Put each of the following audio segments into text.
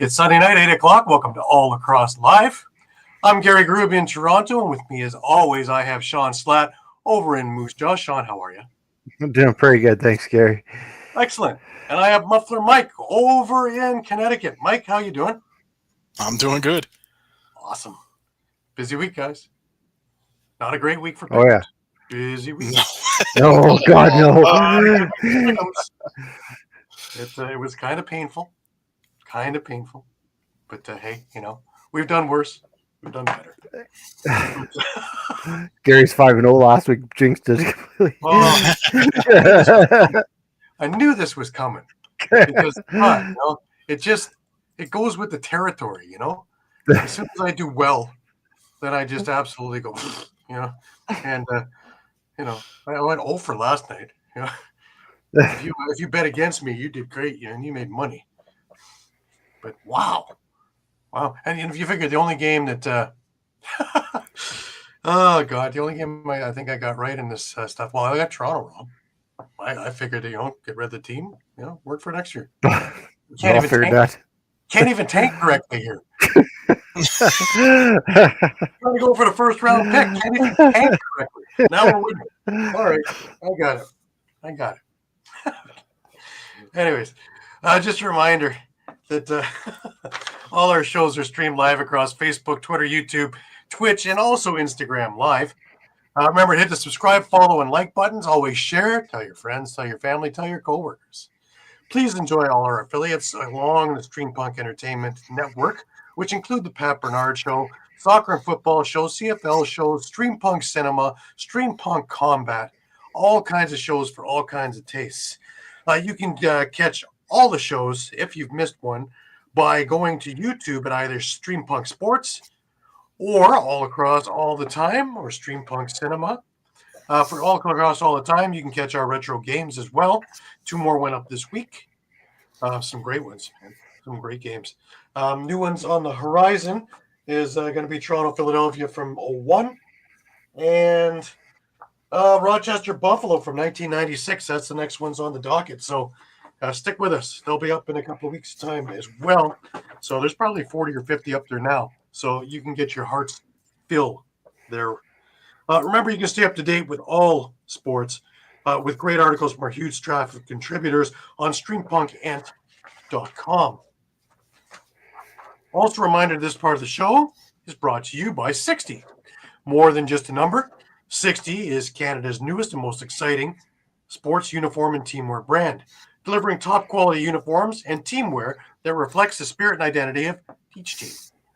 It's Sunday night, 8 o'clock. Welcome to All Lacrosse Live. I'm Gary Groob in Toronto, and with me, as always, I have Shawn Slaght over in Moose Jaw. Shawn, how are you? I'm doing pretty good. Thanks, Gary. Excellent. And I have Muffler Mike over in Connecticut. Mike, how you doing? I'm doing good. Awesome. Busy week, guys. Not a great week for Oh, yeah. Busy week. Oh, God, no. It was kind of painful. But, hey, we've done worse. We've done better. Gary's 5-0 last week. Jinxed it completely. I knew this was coming because it goes with the territory, As soon as I do well, then I just absolutely go, and I went 0 for last night. If you bet against me, you did great, and you made money. But wow, and if you figure the only game that, oh God, the only game I think I got right in this stuff. Well, I got Toronto wrong. I figured get rid of the team, work for next year. Can't even tank correctly here. Trying to go for the first round pick. Can't even tank correctly. Now we're winning. All right, I got it. Anyways, just a reminder that all our shows are streamed live across Facebook, Twitter, YouTube, Twitch, and also Instagram Live. Remember, hit the subscribe, follow, and like buttons. Always share. Tell your friends, tell your family, tell your coworkers. Please enjoy all our affiliates along the Streampunk Entertainment Network, which include the Pat Bernard Show, soccer and football shows, CFL shows, Streampunk Cinema, Streampunk Combat, all kinds of shows for all kinds of tastes. You can catch all the shows, if you've missed one, by going to YouTube at either Streampunk Sports or All Across All the Time or Streampunk Cinema. For All Across All the Time, you can catch our retro games as well. 2 more went up this week. Some great ones, man. Some great games. New ones on the horizon is going to be Toronto, Philadelphia from 01 and Rochester, Buffalo from 1996. That's the next one's on the docket. So stick with us. They'll be up in a couple of weeks' time as well. So there's probably 40 or 50 up there now. So you can get your heart's fill there. Remember, you can stay up to date with all sports with great articles from our huge staff of contributors on streampunkentertainment.com. Also, a reminder, this part of the show is brought to you by 60. More than just a number, 60 is Canada's newest and most exciting sports uniform and teamwear brand, delivering top quality uniforms and teamwear that reflects the spirit and identity of each team.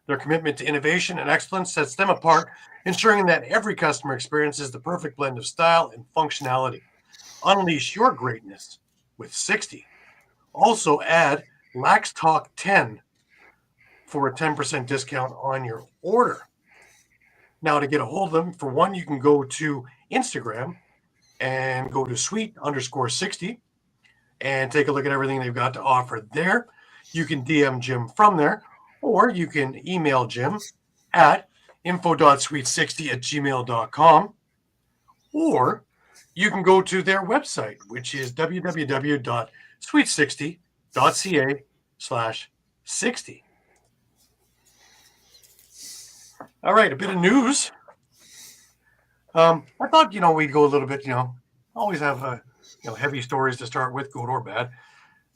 Their commitment to innovation and excellence sets them apart, ensuring that every customer experiences the perfect blend of style and functionality. Unleash your greatness with 60. Also add Lax Talk 10 for a 10% discount on your order. Now, to get a hold of them, for one, you can go to Instagram and go to sweet_60 and take a look at everything they've got to offer there. You can DM Jim from there, or you can email Jim at info.sweet60@gmail.com, or you can go to their website, which is www.sweet60.ca/60. All right, a bit of news. I thought, we'd go a little bit, always have, heavy stories to start with, good or bad.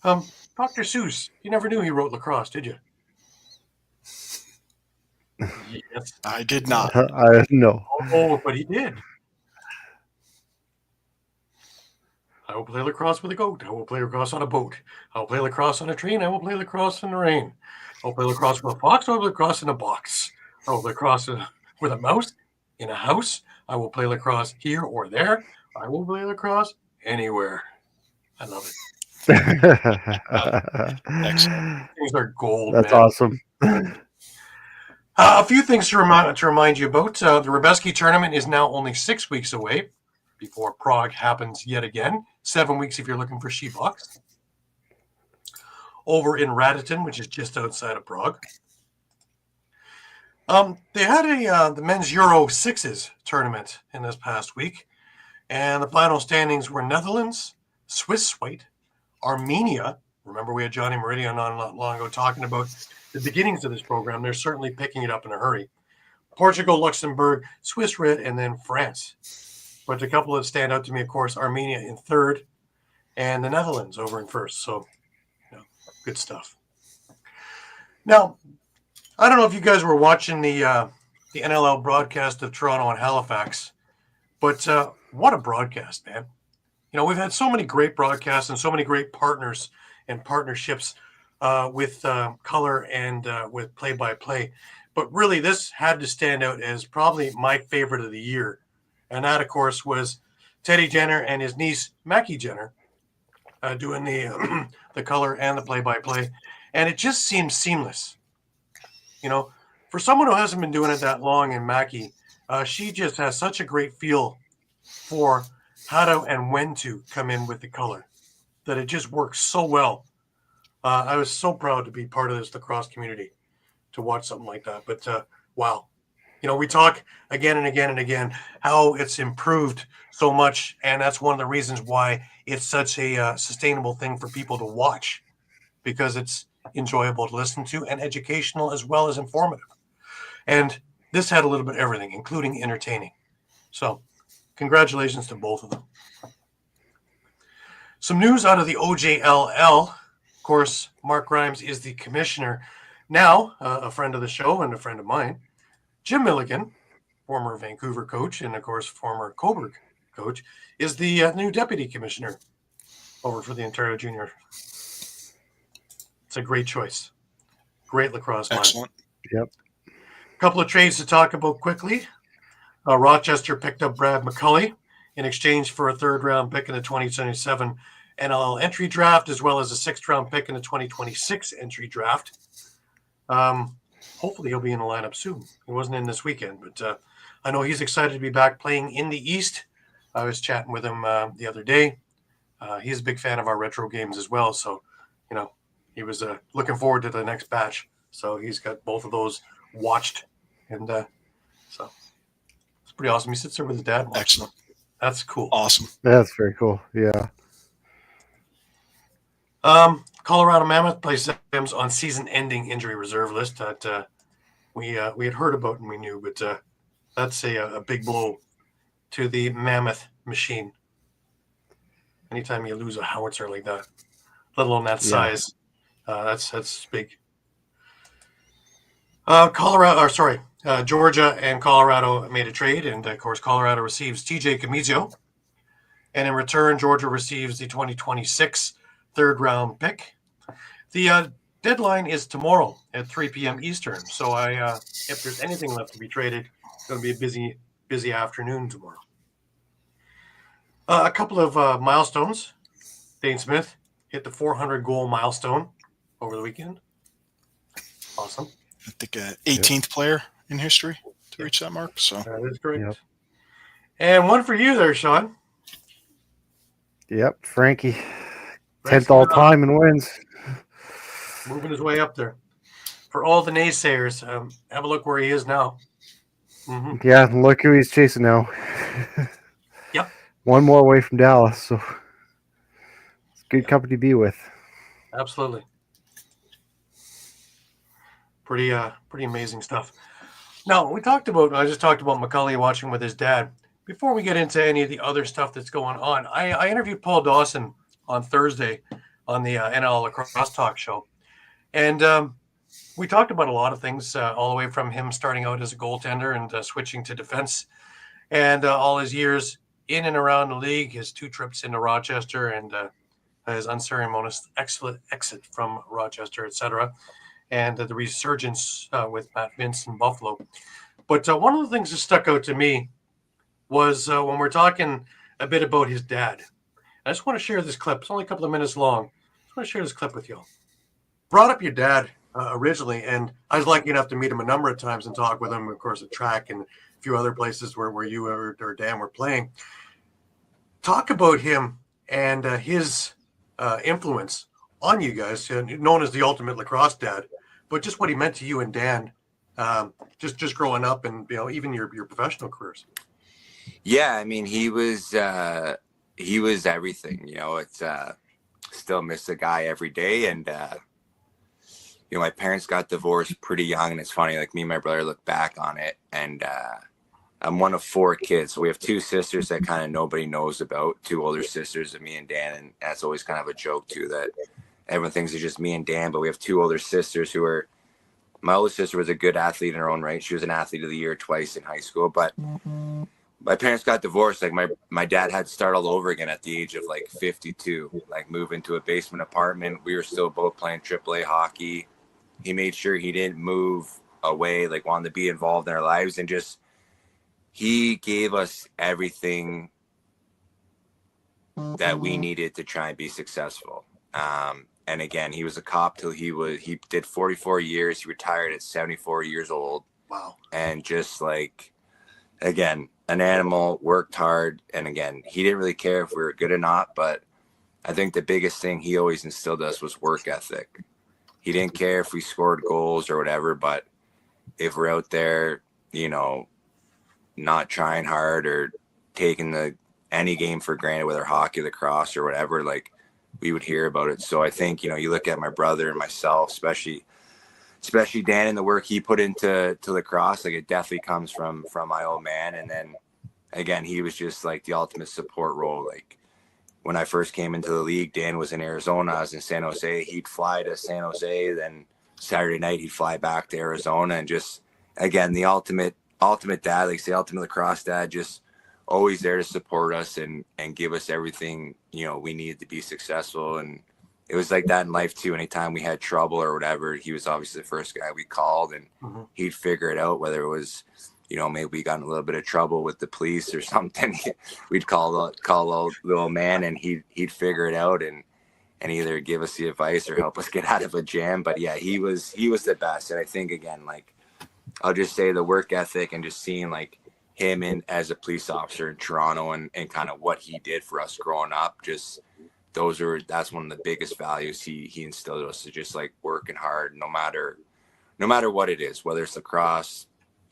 Dr. Seuss, you never knew he wrote Lacrosse, did you? Yes. I did not. No. Oh, but he did. I will play lacrosse with a goat. I will play lacrosse on a boat. I will play lacrosse on a train. I will play lacrosse in the rain. I will play lacrosse with a fox. I will play lacrosse in a box. I will play lacrosse with a mouse in a house. I will play lacrosse here or there. I will play lacrosse anywhere. I love it. Excellent. Things are gold. That's man. awesome. A few things to remind you about. The Rebeski tournament is now only 6 weeks away before Prague happens yet again. 7 weeks if you're looking for Sheebox. Over in Raditon, which is just outside of Prague. They had the men's Euro 6s tournament in this past week, and the final standings were Netherlands, Swiss White, Armenia, Remember, we had Johnny Meridian on not long ago talking about the beginnings of this program. They're certainly picking it up in a hurry. Portugal, Luxembourg, Swiss Red, and then France. But a couple that stand out to me, of course, Armenia in third and the Netherlands over in first. So, good stuff. Now, I don't know if you guys were watching the NLL broadcast of Toronto and Halifax, but what a broadcast, man. We've had so many great broadcasts and so many great partners and partnerships with color and with play-by-play. But really, this had to stand out as probably my favorite of the year. And that, of course, was Teddy Jenner and his niece, Mackie Jenner, doing the the color and the play-by-play. And it just seems seamless. For someone who hasn't been doing it that long, and Mackie, she just has such a great feel for how to and when to come in with the color that it just works so well. I was so proud to be part of this lacrosse community to watch something like that. But wow, we talk again and again and again how it's improved so much, and that's one of the reasons why it's such a sustainable thing for people to watch, because it's enjoyable to listen to and educational as well as informative. And this had a little bit of everything, including entertaining. So congratulations to both of them. Some news out of the OJLL. Of course, Mark Grimes is the commissioner. Now, a friend of the show and a friend of mine, Jim Milligan, former Vancouver coach and, of course, former Coburg coach, is the new deputy commissioner over for the Ontario Junior. It's a great choice. Great lacrosse mind. Excellent. Yep. A couple of trades to talk about quickly. Rochester picked up Brad McCulley in exchange for a third-round pick in the 2027 NLL entry draft, as well as a sixth-round pick in the 2026 entry draft. Hopefully he'll be in the lineup soon. He wasn't in this weekend, but I know he's excited to be back playing in the East. I was chatting with him the other day. He's a big fan of our retro games as well, so, he was looking forward to the next batch. So he's got both of those watched, and so it's pretty awesome. He sits there with his dad. Excellent. That's cool. Awesome. That's very cool. Yeah. Colorado Mammoth plays them on season-ending injury reserve list that we had heard about and we knew, but that's a big blow to the Mammoth machine. Anytime you lose a howitzer like that, let alone that size, that's big. Georgia and Colorado made a trade, and of course Colorado receives TJ Camizio, and in return Georgia receives the 2026 third-round pick. The deadline is tomorrow at 3 p.m. Eastern, so if there's anything left to be traded, it's going to be a busy afternoon tomorrow. A couple of milestones. Dane Smith hit the 400-goal milestone over the weekend. Awesome. I think 18th player in history to reach that mark. So that is correct. Yep. And one for you there, Shawn. Yep, Frankie. 10th all time in wins. Moving his way up there. For all the naysayers, have a look where he is now. Mm-hmm. Yeah, look who he's chasing now. Yep. One more away from Dallas, so it's good company to be with. Absolutely. Pretty amazing stuff. Now, I just talked about McCulley watching with his dad. Before we get into any of the other stuff that's going on, I interviewed Paul Dawson on Thursday on the NLL Lacrosse Talk show. And we talked about a lot of things, all the way from him starting out as a goaltender and switching to defense, and all his years in and around the league, his 2 trips into Rochester, and his unceremonious excellent exit from Rochester, etc., and the resurgence with Matt Vince in Buffalo. But one of the things that stuck out to me was when we're talking a bit about his dad. I just want to share this clip. It's only a couple of minutes long. I just want to share this clip with you all. Brought up your dad originally, and I was lucky enough to meet him a number of times and talk with him, of course, at track and a few other places where you or Dan were playing. Talk about him and his influence on you guys, known as the ultimate lacrosse dad, but just what he meant to you and Dan, just growing up and even your professional careers. Yeah, I mean, he was everything. It's still miss the guy every day. And, my parents got divorced pretty young, and it's funny, like me and my brother look back on it, and I'm one of 4 kids. So we have 2 sisters that kind of nobody knows about, 2 older sisters of me and Dan. And that's always kind of a joke too, that everyone thinks it's just me and Dan, but we have 2 older sisters who are, my older sister was a good athlete in her own right. She was an athlete of the year twice in high school, but my parents got divorced. Like my dad had to start all over again at the age of like 52, like move into a basement apartment. We were still both playing AAA hockey. He made sure he didn't move away, like wanted to be involved in our lives, and just, he gave us everything that we needed to try and be successful. And again, he was a cop till he did 44 years. He retired at 74 years old. Wow. And just like, again, an animal, worked hard. And again, he didn't really care if we were good or not, but I think the biggest thing he always instilled us was work ethic. He didn't care if we scored goals or whatever, but if we're out there, not trying hard or taking any game for granted, whether hockey, lacrosse, or whatever, like, we would hear about it. So I think, you look at my brother and myself, especially Dan, and the work he put into lacrosse, like, it definitely comes from my old man. And then again, he was just like the ultimate support role. Like, when I first came into the league, Dan was in Arizona, I was in San Jose. He'd fly to San Jose, then Saturday night he'd fly back to Arizona, and just, again, the ultimate dad, like the ultimate lacrosse dad, just always there to support us and give us everything, we needed to be successful. And it was like that in life too. Anytime we had trouble or whatever, he was obviously the first guy we called, and he'd figure it out, whether it was, maybe we got in a little bit of trouble with the police or something. We'd call the little man, and he'd figure it out and either give us the advice or help us get out of a jam. But yeah, he was the best. And I think, again, like, I'll just say the work ethic and just seeing like him as a police officer in Toronto and kind of what he did for us growing up, just that's one of the biggest values he instilled in us, is just like working hard, no matter what it is, whether it's lacrosse,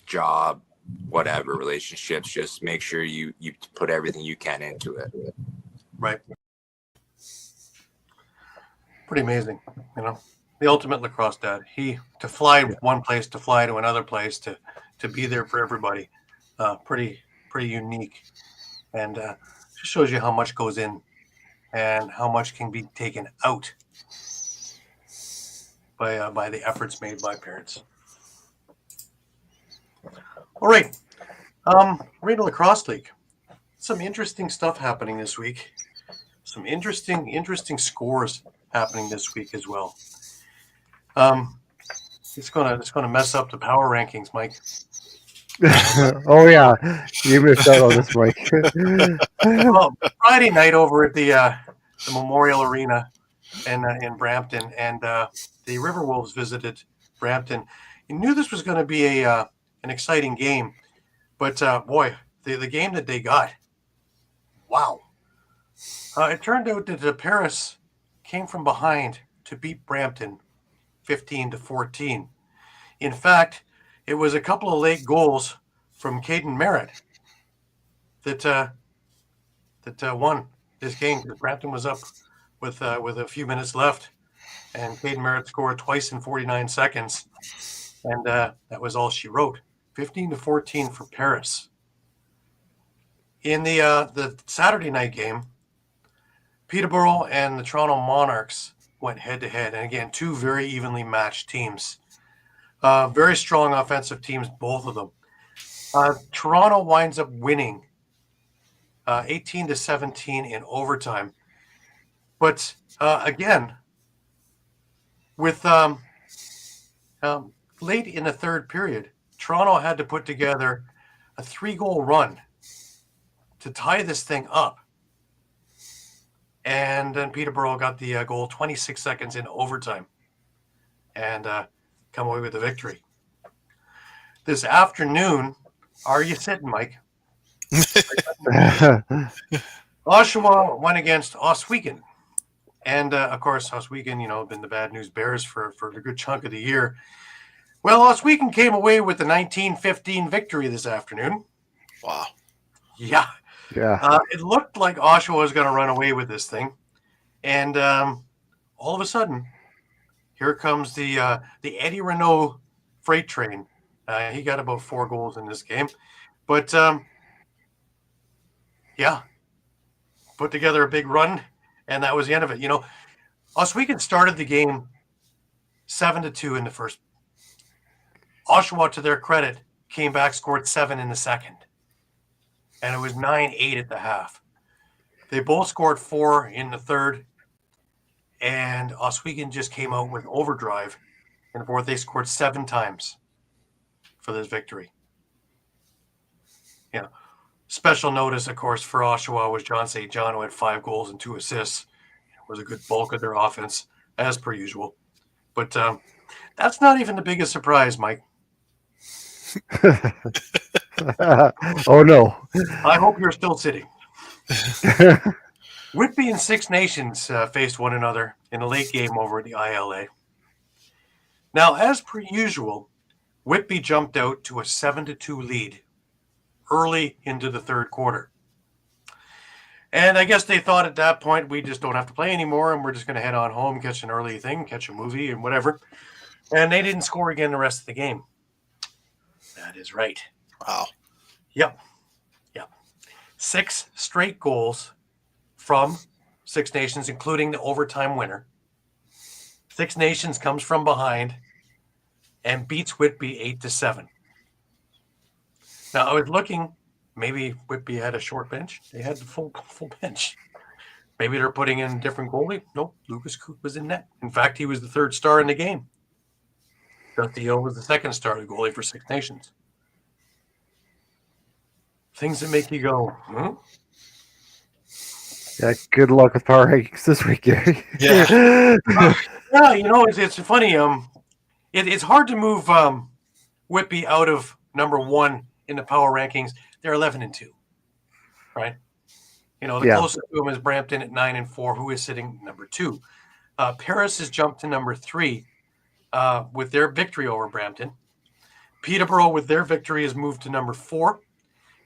job, whatever, relationships, just make sure you put everything you can into it. Right. Pretty amazing, the ultimate lacrosse dad. To fly one place, to fly to another place, to be there for everybody. Pretty unique, and just shows you how much goes in and how much can be taken out by the efforts made by parents. All right, Arena Lacrosse League. Some interesting stuff happening this week. Some interesting scores happening this week as well. It's gonna mess up the power rankings, Mike. Oh yeah, you missed out on this, Mike. Well, Friday night over at the Memorial Arena in Brampton, and the Riverwolves visited Brampton. You knew this was going to be an exciting game, but boy, the game that they got, wow! It turned out that Paris came from behind to beat Brampton 15-14. In fact, it was a couple of late goals from Caden Merritt that won this game. Brampton was up with a few minutes left, and Caden Merritt scored twice in 49 seconds, and that was all she wrote. 15-14 for Paris. In the Saturday night game, Peterborough and the Toronto Monarchs went head-to-head, and again, 2 very evenly matched teams. Very strong offensive teams, both of them. Toronto winds up winning 18-17 in overtime. But again, with late in the third period, Toronto had to put together a 3-goal run to tie this thing up. And then Peterborough got the goal 26 seconds in overtime and come away with the victory. This afternoon, are you sitting, Mike? Oshawa went against Oswego. And, of course, Oswego, been the bad news bears for a good chunk of the year. Well, Oswego came away with the 19-15 victory this afternoon. Wow. Yeah. Yeah. It looked like Oshawa was going to run away with this thing. And all of a sudden, here comes the Eddie Renault freight train. He got about 4 goals in this game. But, yeah, put together a big run, and that was the end of it. Oswego started the game 7-2 in the first. Oshawa, to their credit, came back, scored 7 in the second. And it was 9-8 at the half. They both scored 4 in the third. And Oswego just came out with overdrive. In the fourth, they scored 7 times for this victory. Special notice, of course, for Oshawa was John St. John, who had 5 goals and 2 assists. It was a good bulk of their offense, as per usual. But that's not even the biggest surprise, Mike. Oh, no. I hope you're still sitting. Whitby and Six Nations faced one another in a late game over at the ILA. Now, as per usual, Whitby jumped out to a 7-2 lead early into the third quarter. And I guess they thought at that point, we just don't have to play anymore, and we're just going to head on home, catch an early thing, catch a movie, and whatever. And they didn't score again the rest of the game. That is right. Wow. Yep. 6 straight goals from Six Nations, including the overtime winner. Six Nations comes from behind and beats Whitby 8-7. Now, I was looking, maybe Whitby had a short bench. They had the full bench. Maybe they're putting in a different goalie. Nope, Lucas Cook was in net. In fact, he was the 3rd star in the game. Dusty Hill was the 2nd star, the goalie for Six Nations. Things that make you go, Yeah, good luck with power rankings this week, Gary. Yeah. Yeah, it's funny. It's hard to move Whitby out of number 1 in the power rankings. They're 11-2, right? The closest to them is Brampton at 9-4, who is sitting number 2. Paris has jumped to number 3 with their victory over Brampton. Peterborough, with their victory, has moved to number 4.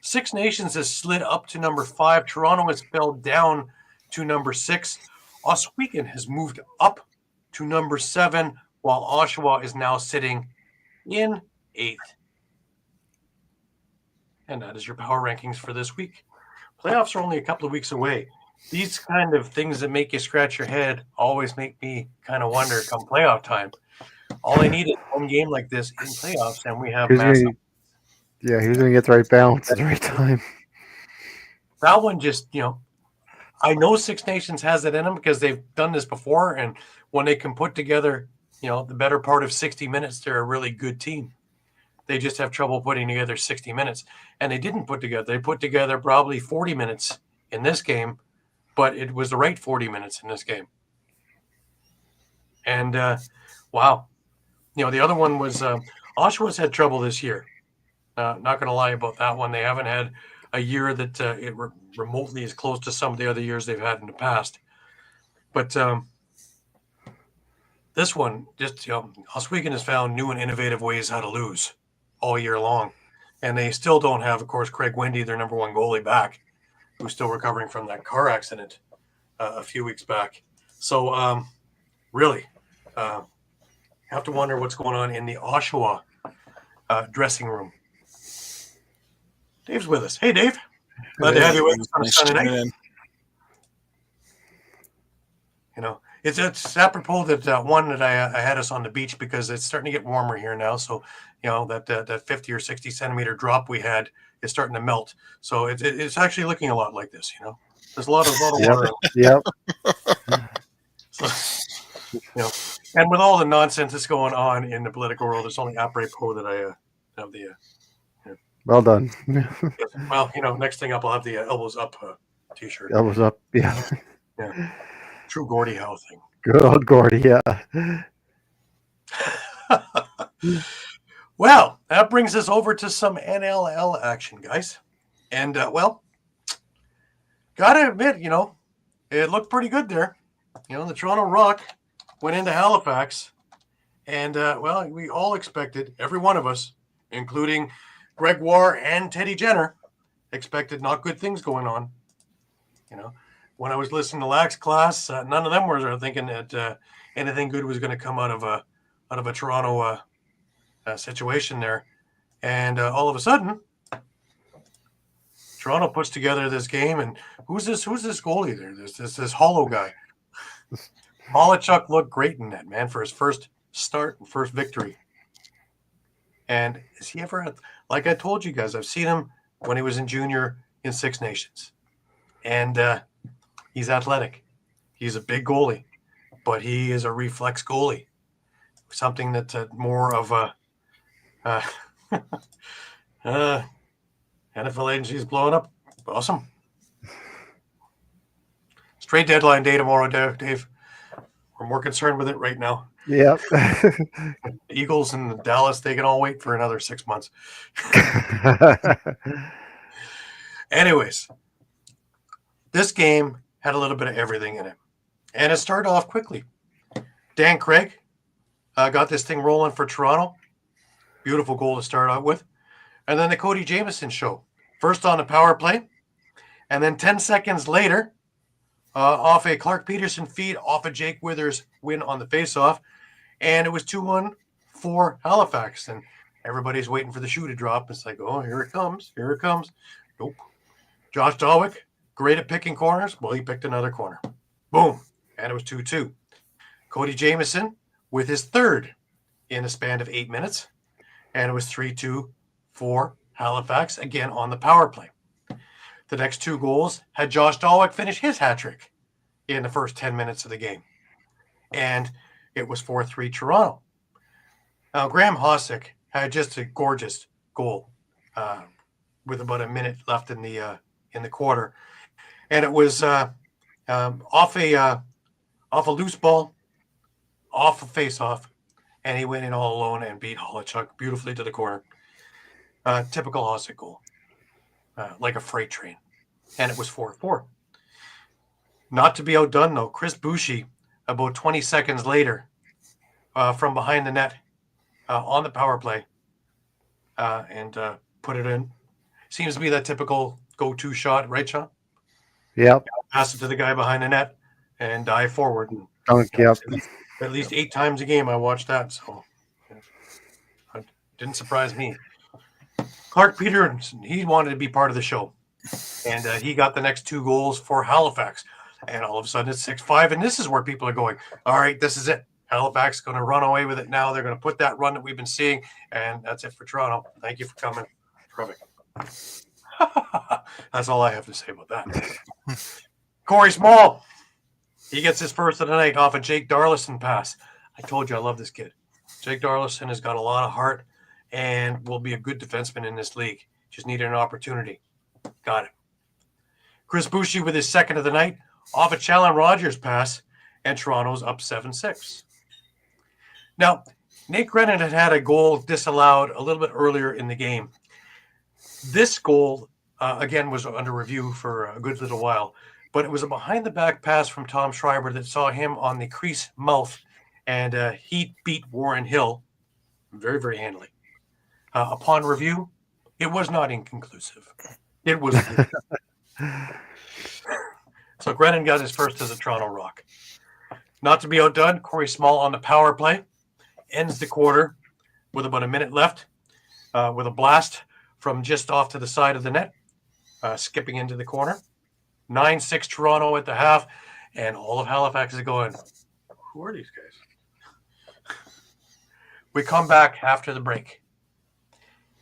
Six Nations has slid up to number 5. Toronto has fell down to number 6. Oswego has moved up to number 7, while Oshawa is now sitting in 8th. And that is your power rankings for this week. Playoffs are only a couple of weeks away. These kind of things that make you scratch your head always make me kind of wonder come playoff time. All I need is one game like this in playoffs, and we have massive. Yeah, who's going to get the right balance at the right time? That one just, I know Six Nations has it in them because they've done this before, and when they can put together, the better part of 60 minutes, they're a really good team. They just have trouble putting together 60 minutes, and they didn't put together. They put together probably 40 minutes in this game, but it was the right 40 minutes in this game. And, wow. The other one was Oshawa's had trouble this year. Not going to lie about that one. They haven't had a year that it remotely is close to some of the other years they've had in the past. But this one, just, Oswego has found new and innovative ways how to lose all year long. And they still don't have, of course, Craig Wendy, their number 1 goalie, back, who's still recovering from that car accident a few weeks back. So, really, have to wonder what's going on in the Oshawa dressing room. Dave's with us. Hey, Dave. Glad to have you with us on a Sunday night. It's apropos that one that I had us on the beach because it's starting to get warmer here now. So, that 50 or 60 centimeter drop we had is starting to melt. So it's actually looking a lot like this. There's a lot of water. Yep. So, and with all the nonsense that's going on in the political world, it's only apropos that I have the. Well done. Well, next thing up, I'll have the elbows up T-shirt. Elbows up. Yeah. True Gordie Howe thing. Good old Gordy. Yeah. Well, that brings us over to some NLL action, guys. And, gotta admit, it looked pretty good there. The Toronto Rock went into Halifax. And, we all expected, every one of us, including Gregoire and Teddy Jenner, expected not good things going on. when I was listening to Lax class, none of them were thinking that anything good was going to come out of a Toronto situation there. And all of a sudden, Toronto puts together this game, and who's this goalie there? There's this hollow guy. Kostiuk looked great in that, man, for his first start and first victory. And is he ever, like I told you guys, I've seen him when he was in junior in Six Nations. And he's athletic. He's a big goalie, but he is a reflex goalie. Something that's more of a NFL agency is blowing up. Awesome. Straight deadline day tomorrow, Dave. We're more concerned with it right now. Yep. The Eagles and Dallas, they can all wait for another 6 months. Anyways, this game had a little bit of everything in it. And it started off quickly. Dan Craig got this thing rolling for Toronto. Beautiful goal to start out with. And then the Cody Jamieson show. First on the power play. And then 10 seconds later, off a Clark Peterson feed, off a Jake Withers win on the faceoff. And it was 2-1 for Halifax. And everybody's waiting for the shoe to drop. It's like, oh, here it comes. Here it comes. Nope. Josh Dawick, great at picking corners. Well, he picked another corner. Boom. And it was 2-2. Cody Jamieson with his third in a span of 8 minutes. And it was 3-2 for Halifax, again on the power play. The next two goals had Josh Dawick finish his hat trick in the first 10 minutes of the game. And it was 4-3 Toronto. Now, Graham Kostiuk had just a gorgeous goal with about a minute left in the quarter. And it was off a loose ball, off a face-off, and he went in all alone and beat Kostiuk beautifully to the corner. Typical Kostiuk goal, like a freight train. And it was 4-4. Not to be outdone, though, Chris Boucher, about 20 seconds later, from behind the net on the power play, and put it in. Seems to be that typical go-to shot, right, Shawn? Yep. Pass it to the guy behind the net and dive forward. And, Yep. At least 8 times a game I watched that, so it didn't surprise me. Clark Peterson, he wanted to be part of the show, and he got the next 2 goals for Halifax, and all of a sudden it's 6-5, and this is where people are going, all right, this is it. Halifax is going to run away with it now. They're going to put that run that we've been seeing, and that's it for Toronto. Thank you for coming. Terrific. That's all I have to say about that. Corey Small. He gets his first of the night off a Jake Darlison pass. I told you I love this kid. Jake Darlison has got a lot of heart and will be a good defenseman in this league. Just needed an opportunity. Got it. Chris Boucher with his second of the night off a Challen Rogers pass, and Toronto's up 7-6. Now, Nate Grennan had a goal disallowed a little bit earlier in the game. This goal, again, was under review for a good little while, but it was a behind-the-back pass from Tom Schreiber that saw him on the crease mouth, and he beat Warren Hill very, very handily. Upon review, it was not inconclusive. It was. So Grennan got his first as a Toronto Rock. Not to be outdone, Corey Small on the power play ends the quarter with about a minute left with a blast from just off to the side of the net, skipping into the corner. 9-6 Toronto at the half, and all of Halifax is going, who are these guys? We come back after the break.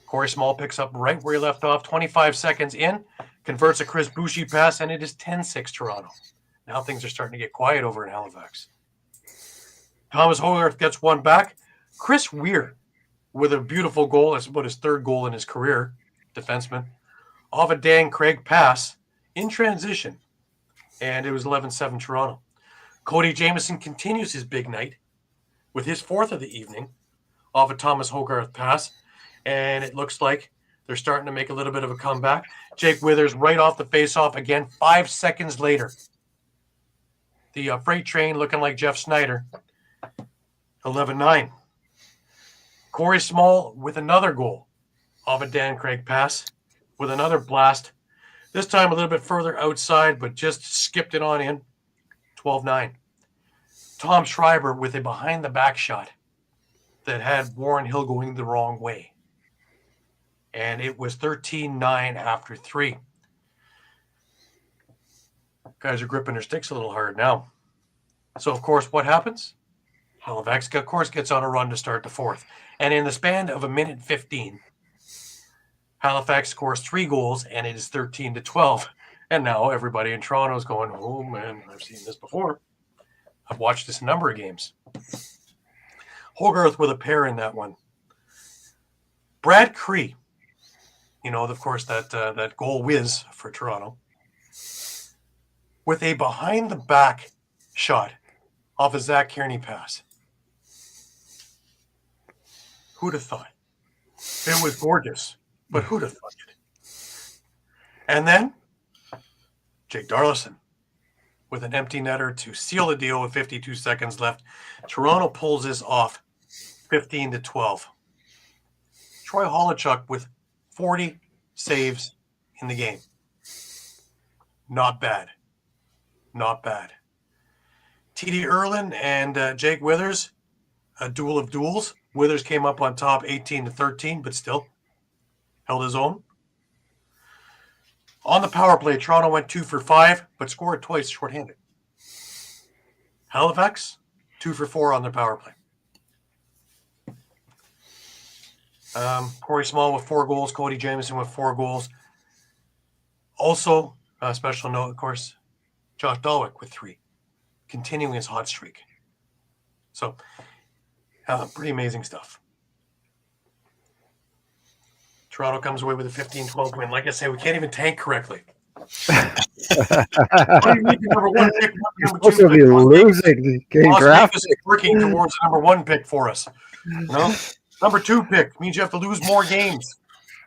Corey Small picks up right where he left off, 25 seconds in, converts a Chris Boucher pass, and it is 10-6 Toronto. Now things are starting to get quiet over in Halifax. Thomas Hogarth gets one back. Chris Weir with a beautiful goal. That's about his third goal in his career, defenseman. Off a Dan Craig pass in transition, and it was 11-7 Toronto. Cody Jamieson continues his big night with his fourth of the evening off a Thomas Hogarth pass, and it looks like they're starting to make a little bit of a comeback. Jake Withers right off the faceoff again 5 seconds later. The freight train looking like Jeff Snyder. 11-9. Corey Small with another goal off a Dan Craig pass with another blast This time a little bit further outside, but just skipped it on in. 12-9. Tom Schreiber with a behind-the-back shot that had Warren Hill going the wrong way. And it was 13-9 after 3. Guys are gripping their sticks a little hard now. So, of course, what happens? Halifax, of course, gets on a run to start the 4th. And in the span of 1:15, Halifax scores 3 goals, and it is 13-12. And now everybody in Toronto is going, oh, man, I've seen this before. I've watched this a number of games. Hogarth with a pair in that one. Brad Cree, of course, that goal whiz for Toronto, with a behind-the-back shot off a Zach Kearney pass. Who'd have thought? It was gorgeous, but who'd have thought it? And then Jake Darlison with an empty netter to seal the deal with 52 seconds left. Toronto pulls this off 15-12. Troy Holochuk with 40 saves in the game. Not bad. Not bad. TD Erlin and Jake Withers, a duel of duels. Withers came up on top 18-13, but still held his own. On the power play, Toronto went 2 for 5, but scored twice shorthanded. Halifax, 2 for 4 on their power play. Corey Small with 4 goals, Cody Jamieson with 4 goals. Also, a special note, of course, Josh Dalwick with 3, continuing his hot streak. So, pretty amazing stuff. Toronto comes away with a 15-12 win. Like I say, we can't even tank correctly. Number 1 pick, number 2 supposed to be losing. Getting drafted. Is working towards the number 1 pick for us. Number 2 pick means you have to lose more games.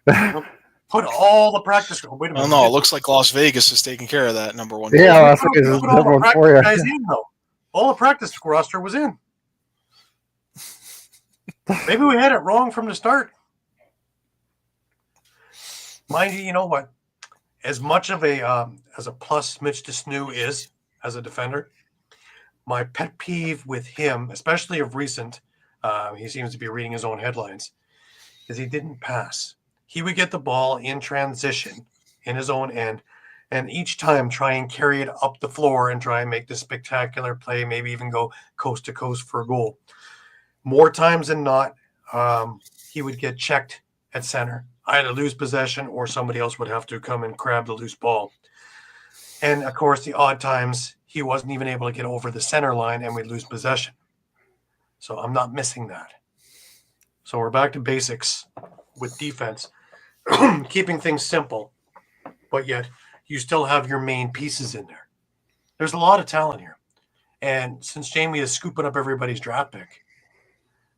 Put all the practice. Wait a minute. No, it looks like Las Vegas is taking care of that number 1. Yeah, Las Vegas is number 1 for you. Guys in, though. All the practice roster was in. Maybe we had it wrong from the start. Mind you, you know what? As much of as a plus Mitch DeSnoo is as a defender, my pet peeve with him, especially of recent, he seems to be reading his own headlines, is he didn't pass. He would get the ball in transition in his own end, and each time try and carry it up the floor and try and make this spectacular play, maybe even go coast to coast for a goal. More times than not, he would get checked at center, either lose possession or somebody else would have to come and grab the loose ball. And, of course, the odd times he wasn't even able to get over the center line and we'd lose possession. So I'm not missing that. So we're back to basics with defense, keeping things simple, but yet you still have your main pieces in there. There's a lot of talent here. And since Jamie is scooping up everybody's draft pick,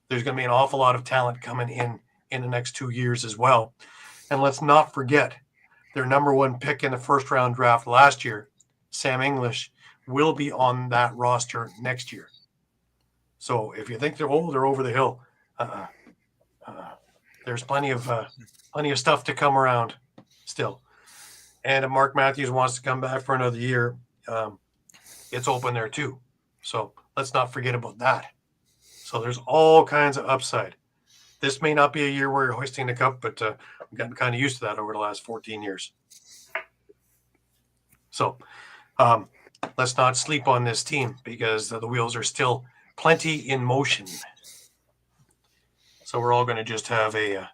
there's going to be an awful lot of talent coming in the next 2 years as well. And let's not forget their number 1 pick in the first round draft last year, Sam English, will be on that roster next year. So if you think they're over the hill. There's plenty of stuff to come around still. And if Mark Matthews wants to come back for another year, it's open there too. So let's not forget about that. So there's all kinds of upside. This may not be a year where you're hoisting the cup, but we've gotten kind of used to that over the last 14 years. So let's not sleep on this team because the wheels are still plenty in motion. So we're all going to just have a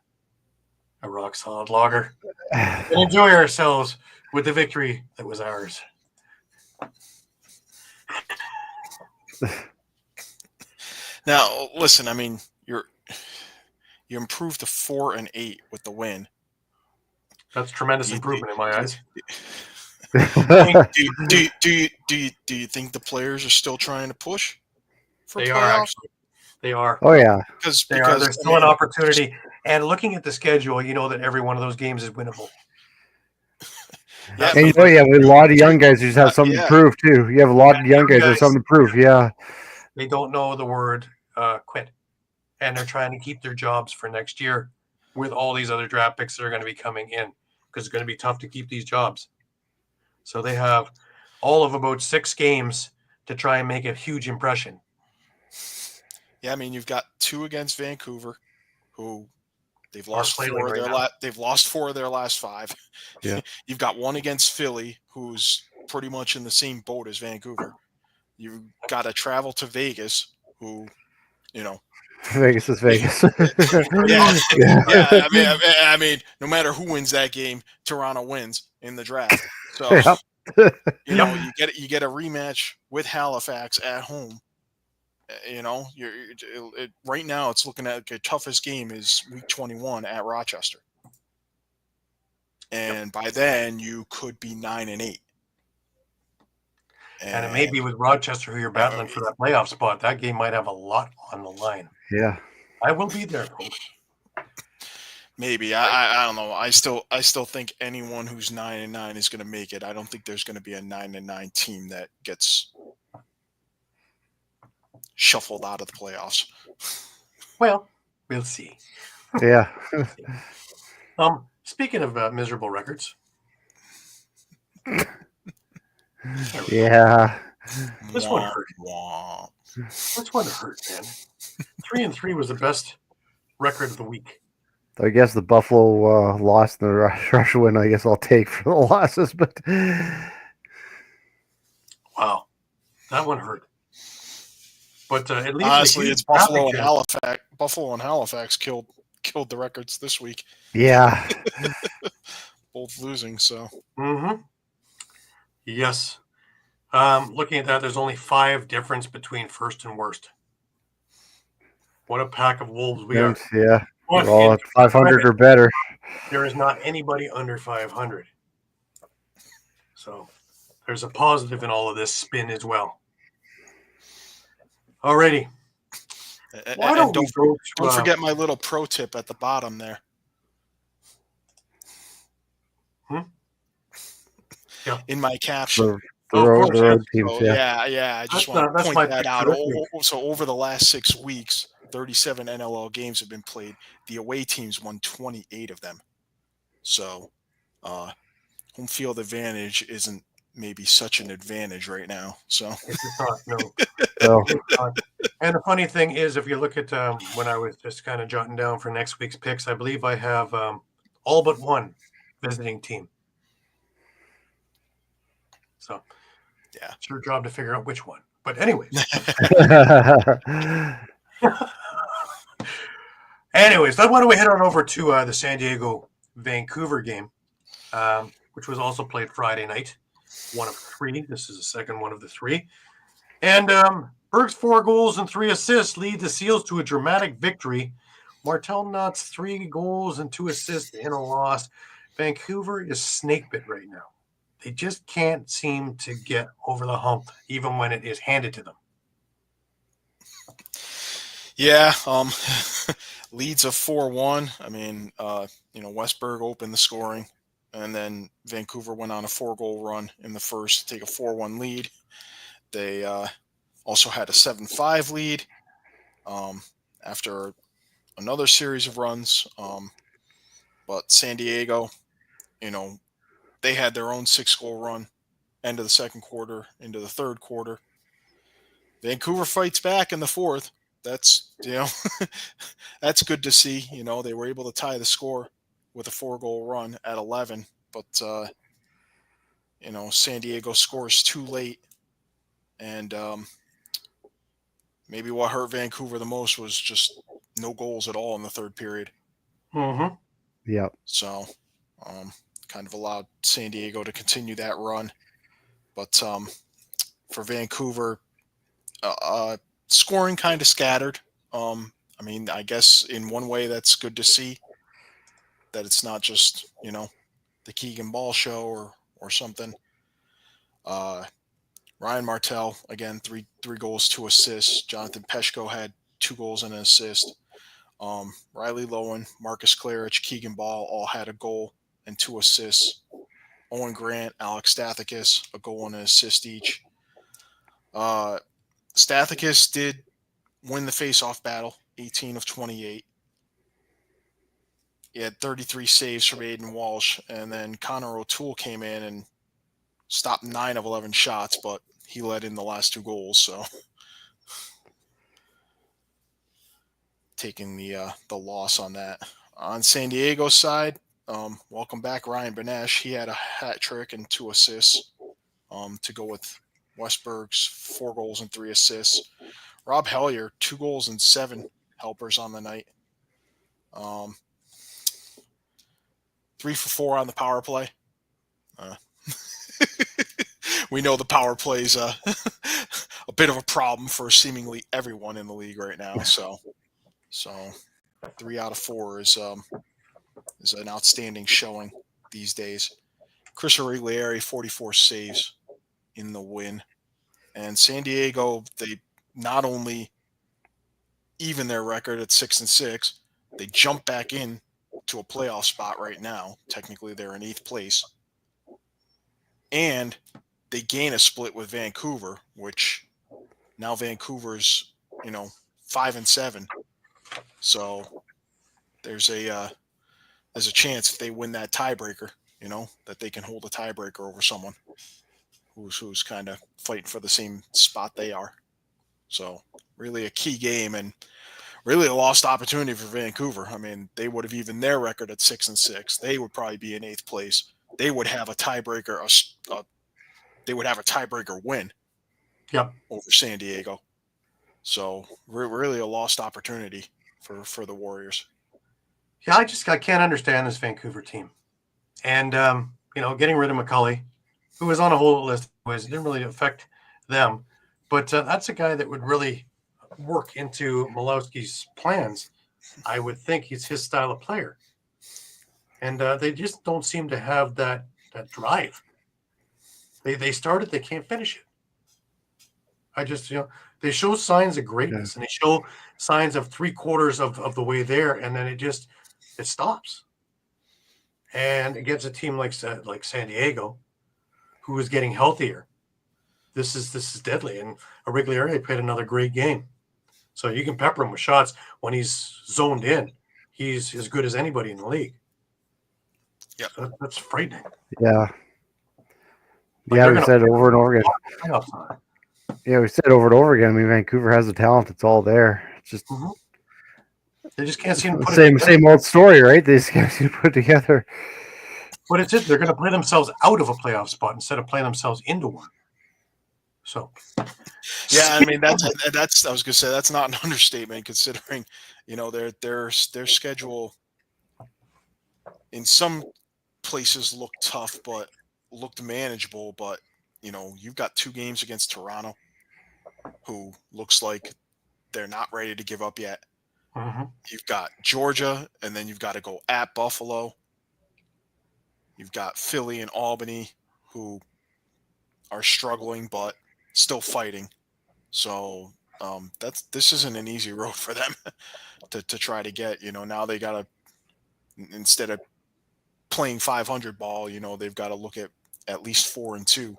rock solid lager and enjoy ourselves with the victory that was ours. Now, listen, I mean, you improved to 4-8 with the win. That's tremendous improvement in my eyes. Do you think the players are still trying to push for They playoffs? are actually. They are. Oh, yeah. Because There's still an opportunity. And looking at the schedule, you know that every one of those games is winnable. Yeah, And you know, you have a lot of young guys who just have something to prove, too. You have a lot of young guys who have something to prove, yeah. They don't know the word quit. And they're trying to keep their jobs for next year with all these other draft picks that are going to be coming in because it's going to be tough to keep these jobs. So they have all of about 6 games to try and make a huge impression. Yeah, I mean, you've got 2 against Vancouver, who they've Are lost flailing 4 of right their now. they've lost 4 of their last 5. Yeah. You've got 1 against Philly, who's pretty much in the same boat as Vancouver. You've got to travel to Vegas, who, you know, Vegas is Vegas. yeah, Yeah. I mean, no matter who wins that game, Toronto wins in the draft. So, Yep. you know, you get a rematch with Halifax at home. You know, right now it's looking at the toughest game is week 21 at Rochester, and by then you could be 9-8. And it may be with Rochester who you're battling for that playoff spot. That game might have a lot on the line. Yeah. I will be there, folks. Maybe I don't know. I still think anyone who's 9-9 is going to make it. I don't think there's going to be a 9-9 team that gets shuffled out of the playoffs. Well, we'll see. Yeah. Speaking of miserable records, Yeah. this one hurt. This one hurt, man. 3-3 was the best record of the week. I guess the Buffalo loss and the Russia win, I guess I'll take for the losses, but Wow, that one hurt. But at least honestly, it's Buffalo and Halifax. Buffalo and Halifax killed the records this week. yeah. Both losing, so. Mm-hmm. Yes. Looking at that, there's only 5 difference between first and worst. What a pack of wolves we are. Yeah. But We're all at 500 or better. There is not anybody under 500. So there's a positive in all of this spin as well. Alrighty. Why don't we go to, don't forget my little pro tip at the bottom there. Yeah. In my caption. The road teams, so, yeah. I just want to point that out. So over the last 6 weeks, 37 NLL games have been played. The away teams won 28 of them. So home field advantage isn't maybe such an advantage right now. So it's not, no. And the funny thing is, if you look at when I was just kind of jotting down for next week's picks, I believe I have all but one visiting team. So yeah, it's your job to figure out which one. But anyways. Anyways, why don't we head on over to the San Diego-Vancouver game, which was also played Friday night. 1 of 3. This is the second one of the 3. And Berg's 4 goals and 3 assists lead the Seals to a dramatic victory. Martel Nutt's 3 goals and 2 assists in a loss. Vancouver is snake bit right now. They just can't seem to get over the hump, even when it is handed to them. Yeah, leads of 4-1. I mean, Westberg opened the scoring, and then Vancouver went on a 4-goal run in the first to take a 4-1 lead. They also had a 7-5 lead after another series of runs. But San Diego, they had their own 6-goal run, end of the second quarter, into the third quarter. Vancouver fights back in the fourth. That's, that's good to see. They were able to tie the score with a 4-goal run at 11. But, San Diego scores too late. And maybe what hurt Vancouver the most was just no goals at all in the third period. Mm-hmm. Yeah. So, kind of allowed San Diego to continue that run. But for Vancouver, scoring kind of scattered. I guess in one way that's good to see that it's not just, the Keegan Ball show or something. Ryan Martel, again, three goals, 2 assists. Jonathan Peshko had 2 goals and an assist. Riley Lowen, Marcus Clarich, Keegan Ball all had a goal and 2 assists. Owen Grant, Alex Stathakis, a goal and an assist each. Stathakis did win the face-off battle, 18 of 28. He had 33 saves from Aiden Walsh, and then Connor O'Toole came in and stopped 9 of 11 shots, but he led in the last 2 goals. So taking the loss on that. On San Diego's side, welcome back Ryan Benesh. He had a hat trick and 2 assists to go with Westberg's 4 goals and 3 assists. Rob Hellier, 2 goals and 7 helpers on the night. 3 for 4 on the power play. We know the power play is a bit of a problem for seemingly everyone in the league right now. So 3 out of 4 is an outstanding showing these days. Chris Origlieri, 44 saves in the win. And San Diego, they not only even their record at 6-6, they jump back in to a playoff spot right now. Technically, they're in 8th place. And they gain a split with Vancouver, which now Vancouver's, 5-7. So there's a chance if they win that tiebreaker, that they can hold a tiebreaker over someone who's kind of fighting for the same spot they are. So really a key game and really a lost opportunity for Vancouver. I mean, they would have even their record at 6-6. They would probably be in 8th place. They would have a tiebreaker. They would have a tiebreaker win. Yep. Over San Diego. So really a lost opportunity for the Warriors. Yeah, I can't understand this Vancouver team. And, getting rid of McCulley, who was on a whole list, didn't really affect them. But that's a guy that would really work into Malowski's plans. I would think he's his style of player. And they just don't seem to have that drive. They start it, they can't finish it. I just, they show signs of greatness and they show signs of 3/4 of the way there, and then it stops. And against a team like San Diego, who is getting healthier, this is deadly. And Origlieri played another great game. So you can pepper him with shots when he's zoned in. He's as good as anybody in the league. Yeah, so that's frightening. Yeah. We said over and over again. Yeah, we said over and over again. I mean, Vancouver has the talent; it's all there. It's just they just can't seem to put same old story, right? They just can't seem to put it together. But it's it. They're going to play themselves out of a playoff spot instead of playing themselves into one. So, yeah, I mean that's I was going to say that's not an understatement considering their schedule in some places looked tough, but looked manageable. But you've got 2 games against Toronto, who looks like they're not ready to give up yet. Mm-hmm. You've got Georgia, and then you've got to go at Buffalo. You've got Philly and Albany, who are struggling but still fighting. So this isn't an easy road for them to try to get. Now they got to, instead of playing 500 ball, they've got to look at least 4-2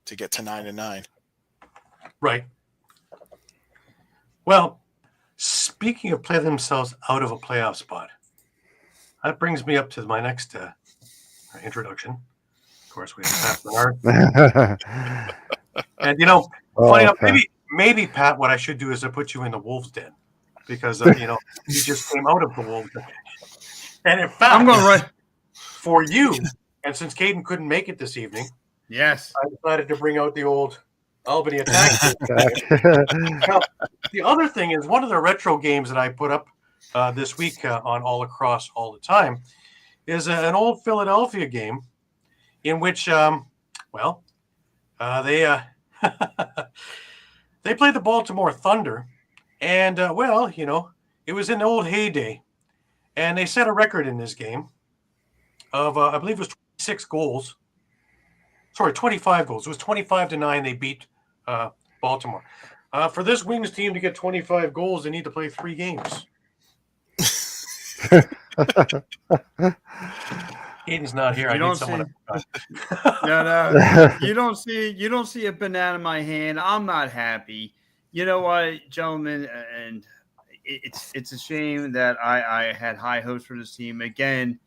to get to 9-9. Right. Well, speaking of play themselves out of a playoff spot, that brings me up to my next introduction. Of course, we have Pat Bernard. And funny enough, maybe Pat, what I should do is I put you in the Wolves' Den because you just came out of the Wolves' Den. And in fact, I'm going right for you. And since Caden couldn't make it this evening, yes, I decided to bring out the old Albany Attack. Now, the other thing is one of the retro games that I put up this week on All Lacrosse All the Time is an old Philadelphia game in which, they they played the Baltimore Thunder, and it was in the old heyday, and they set a record in this game of I believe it was 25 goals. It was 25-9. They beat Baltimore. For this Wings team to get 25 goals, they need to play 3 games. Aiden's not here. No. You don't see a banana in my hand. I'm not happy. You know what, gentlemen, and it's a shame that I had high hopes for this team. Again,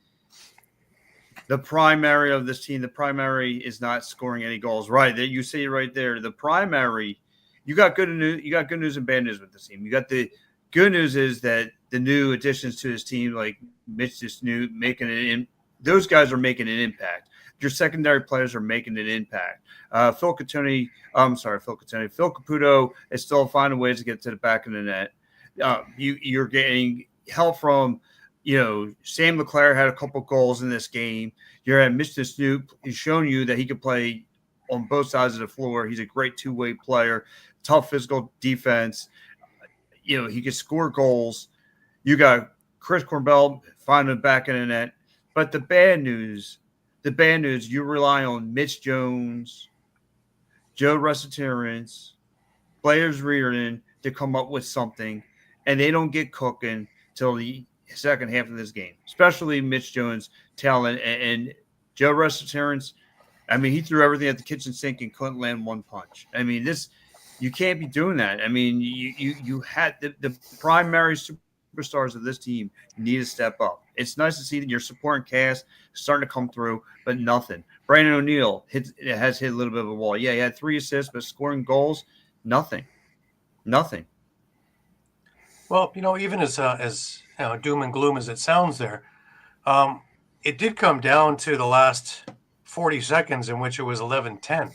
the primary of this team, the primary is not scoring any goals. Right there, you see it right there. The primary, you got good news and bad news with this team. You got the good news is that the new additions to this team, like Mitch Disnute, making it in. Those guys are making an impact. Your secondary players are making an impact. Phil Caputo is still finding ways to get to the back of the net. You're getting help from, Sam LeClaire had a couple goals in this game. You're at Mr. Snoop. He's shown you that he can play on both sides of the floor. He's a great two-way player, tough physical defense. He can score goals. You got Chris Corbell finding the back of the net. But the bad news, you rely on Mitch Jones, Joe Resisterance, Blair's Reardon to come up with something, and they don't get cooking till the second half of this game, especially Mitch Jones' talent and Joe Resisterance. I mean, he threw everything at the kitchen sink and couldn't land one punch. I mean, you can't be doing that. I mean, you had the primary superstars of this team need to step up. It's nice to see that your supporting cast starting to come through, but nothing. Brandon O'Neill has hit a little bit of a wall. Yeah, he had 3 assists, but scoring goals, nothing. Well, even as doom and gloom as it sounds there, it did come down to the last 40 seconds in which it was 11-10.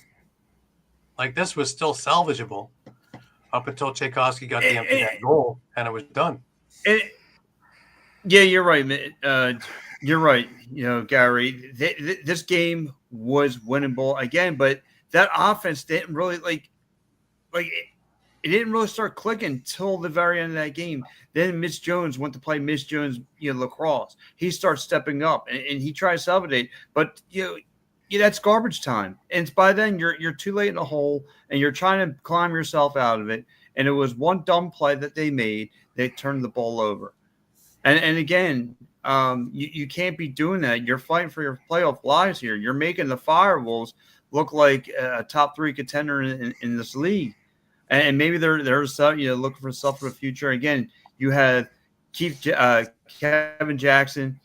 Like, this was still salvageable up until Tchaikovsky got the empty net goal, and it was done. Yeah, you're right. You're right. Gary, this game was winnable again, but that offense didn't really it didn't really start clicking until the very end of that game. Then Mitch Jones went to play Mitch Jones, lacrosse. He starts stepping up and he tries to salvage, but that's garbage time. And by then you're too late in the hole and you're trying to climb yourself out of it. And it was one dumb play that they made. They turned the ball over. And again, you can't be doing that. You're fighting for your playoff lives here. You're making the Firewolves look like a top 3 contender in this league. And maybe they're looking for stuff for the future. Again, you had Kevin Jackson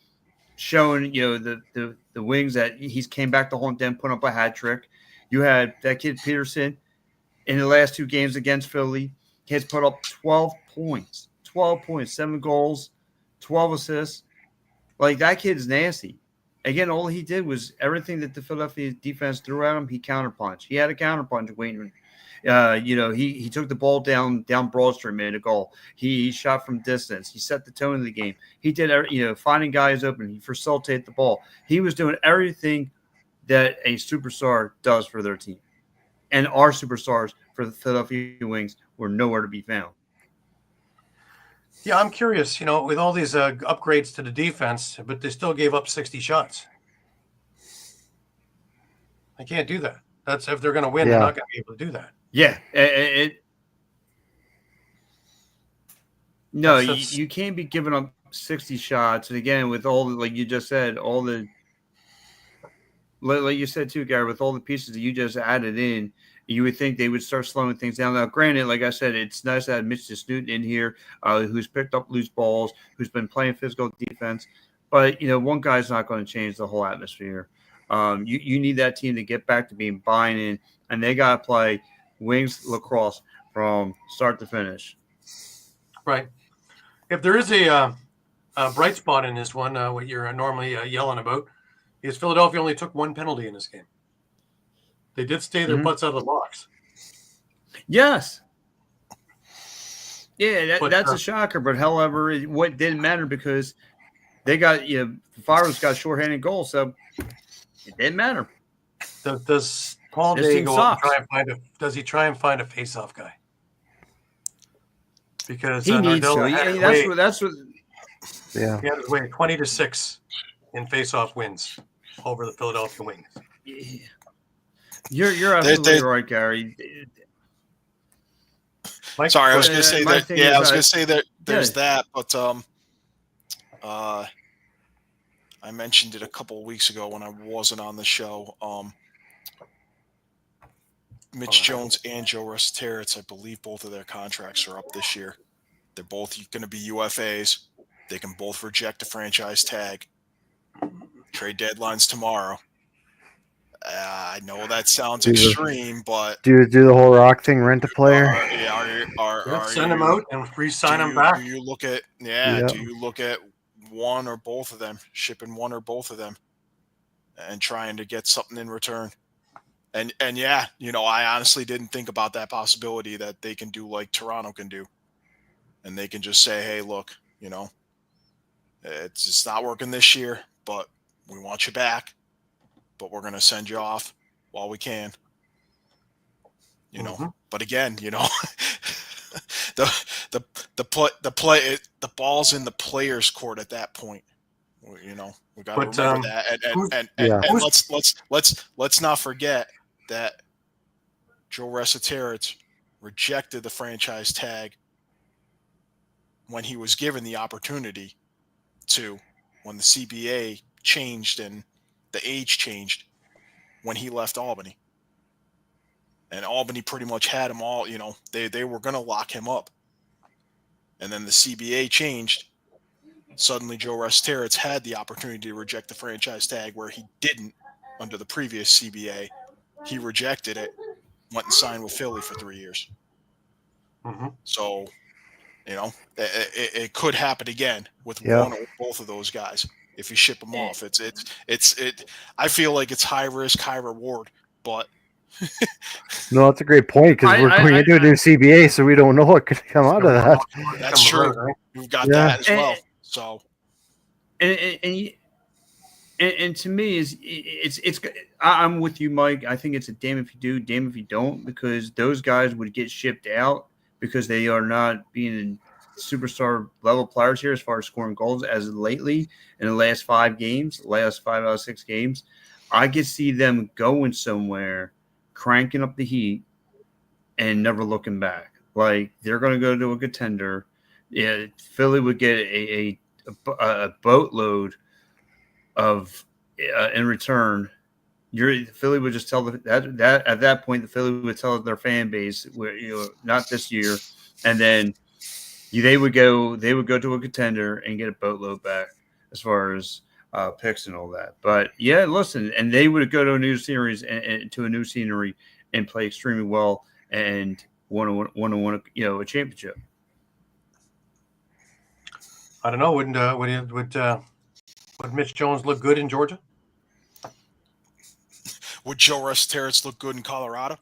showing the wings that he's came back to haunt them, put up a hat trick. You had that kid Peterson in the last 2 games against Philly. He has put up 12 points, 7 goals, 12 assists. Like, that kid's nasty. Again, all he did was everything that the Philadelphia defense threw at him, he counterpunched. He had a counterpunch waiting. He took the ball down Broad Street, made a goal. He shot from distance. He set the tone of the game. He did, finding guys open. He facilitated the ball. He was doing everything that a superstar does for their team. And our superstars for the Philadelphia Wings were nowhere to be found. Yeah, I'm curious, with all these upgrades to the defense, but they still gave up 60 shots. I can't do that. That's if they're going to win, they're not going to be able to do that. Yeah, you can't be giving up 60 shots. And again, with all like you just said, all the like you said too, Gary, with all the pieces that you just added in, you would think they would start slowing things down. Now, granted, like I said, it's nice to have Mitch Disnute in here, who's picked up loose balls, who's been playing physical defense. But, one guy's not going to change the whole atmosphere. You need that team to get back to being buying in, and they got to play Wings lacrosse from start to finish. Right. If there is a bright spot in this one, what you're normally yelling about, is Philadelphia only took 1 penalty in this game. They did stay their butts out of the box. Yes. Yeah, that's a shocker. But however, what didn't matter because they got the Fireworks got shorthanded goals, so it didn't matter. Does Paul Day go up and try and find does he try and find a face-off guy? Because he needs to. Yeah, that's what. Yeah, he had his way 20-6 in face-off wins over the Philadelphia Wings. Yeah. You're absolutely right, Gary. Mike, sorry, I was going to say that. Yeah, I was going to say that there's that, but I mentioned it a couple of weeks ago when I wasn't on the show. Mitch Jones and Joe Resisterance, I believe both of their contracts are up this year. They're both going to be UFAs. They can both reject a franchise tag. Trade deadline's tomorrow. I know that sounds extreme, but do the whole rock thing, rent a player. Send them out and re-sign them back. Do you look at Do you look at one or both of them, shipping one or both of them, and trying to get something in return? And I honestly didn't think about that possibility that they can do like Toronto can do, and they can just say, hey, look, it's not working this year, but we want you back, but we're going to send you off while we can. But again, the ball's in the player's court at that point. We got to remember that, and let's not forget that Joe Resetarits rejected the franchise tag when he was given the opportunity to, when the CBA changed and the age changed, when he left Albany. And Albany pretty much had him all, they were going to lock him up. And then the CBA changed. Suddenly Joe Resetarits had the opportunity to reject the franchise tag where he didn't under the previous CBA. He rejected it, went and signed with Philly for 3 years. Mm-hmm. So, it could happen again with one or both of those guys if you ship them off. I feel like it's high risk, high reward, but no, that's a great point because we're going into a new CBA, so we don't know what could come out of that. That's true. We've got that as well. So, and to me, it's I'm with you, Mike. I think it's a damn if you do, damn if you don't, because those guys would get shipped out because they are not being superstar level players here as far as scoring goals as lately in the last 5 out of 6 games. I could see them going somewhere, cranking up the heat, and never looking back. Like they're going to go to a contender. Yeah, Philly would get a boatload of in return. Philly would just tell that at that point the Philly would tell their fan base, not this year, and then they would go to a contender and get a boatload back as far as picks and all that. But yeah, listen, and they would go to a new series and to a new scenery and play extremely well and want a championship. I don't know. Would Mitch Jones look good in Georgia? Would Joe Resetarits look good in Colorado?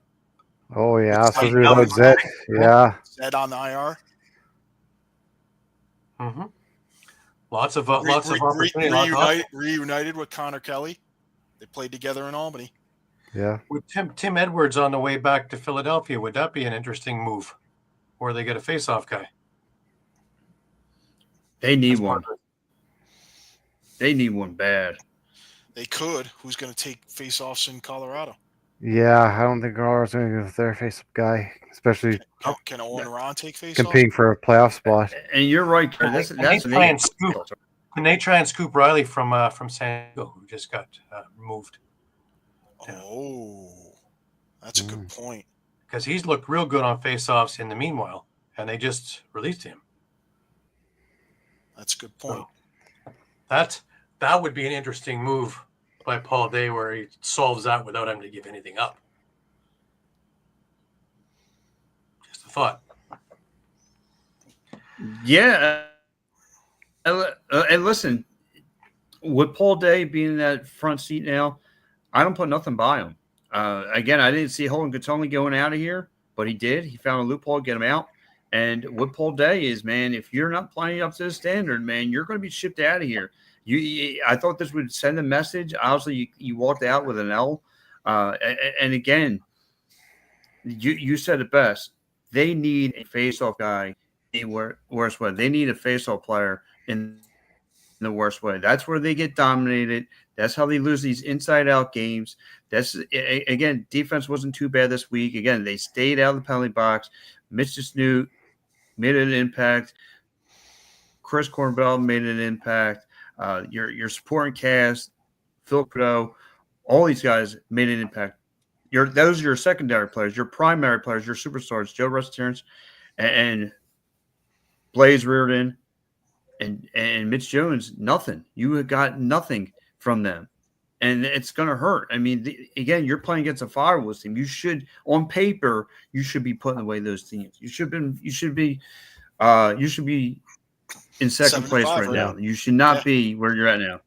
Oh yeah, especially without Zed. Yeah, Zed on the IR. Mm-hmm. Lots of opportunity. Reunited with Connor Kelly. They played together in Albany. Yeah. With Tim Edwards on the way back to Philadelphia, would that be an interesting move? Or they get a face-off guy? They need one. They need one bad. They could. Who's going to take face-offs in Colorado? Yeah, I don't think Colorado's going to go with their face-up guy, especially can Owen Ron take face-offs? competing for a playoff spot. And you're right. Can they try and scoop Riley from San Diego, who just got removed? Oh, that's a good point. Because he's looked real good on face-offs in the meanwhile, and they just released him. That's a good point. So that would be an interesting move by Paul Day, where he solves that without having to give anything up. Just a thought. Yeah. And listen, with Paul Day being in that front seat now, I don't put nothing by him. Again, I didn't see Holden Katonli going out of here, but he did. He found a loophole, get him out. And what Paul Day is, man, if you're not playing up to the standard, man, you're going to be shipped out of here. I thought this would send a message. Obviously, you walked out with an L. And again, you said it best. They need a face-off guy in the worst way. They need a face-off player in the worst way. That's where they get dominated. That's how they lose these inside-out games. Again, defense wasn't too bad this week. Again, they stayed out of the penalty box. Mitch Snoot made an impact. Chris Cornbell made an impact. Your supporting cast, Phil Cadeau, all these guys made an impact. Those are your secondary players, your primary players, your superstars, Joe Resetarits and Blaze Reardon and Mitch Jones, nothing. You got nothing from them. And it's going to hurt. I mean, again, you're playing against a Firewolves team. You should, on paper, you should be putting away those teams. You should be in second place right now. You should not be where you're at now.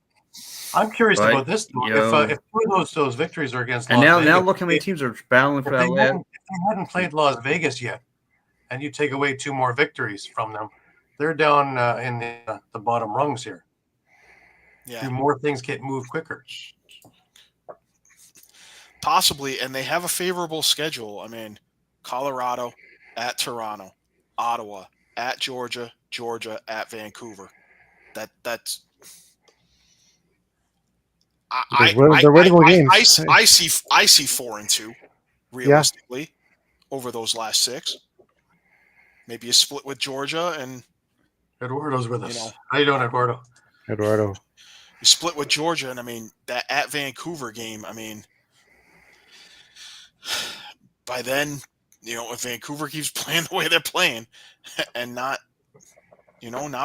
I'm curious about this. If two of those victories are against Las Vegas, now look how many teams are battling for that. If they hadn't played Las Vegas yet, and you take away 2 more victories from them, they're down in the bottom rungs here. Yeah. Do more things get moved quicker? Possibly, and they have a favorable schedule. I mean, Colorado at Toronto, Ottawa at Georgia, Georgia at Vancouver. That's. I see 4-2 realistically over those last 6. Maybe a split with Georgia and Eduardo's with us. How you doing, Eduardo? You split with Georgia, and I mean that at Vancouver game. I mean, by then, if Vancouver keeps playing the way they're playing and not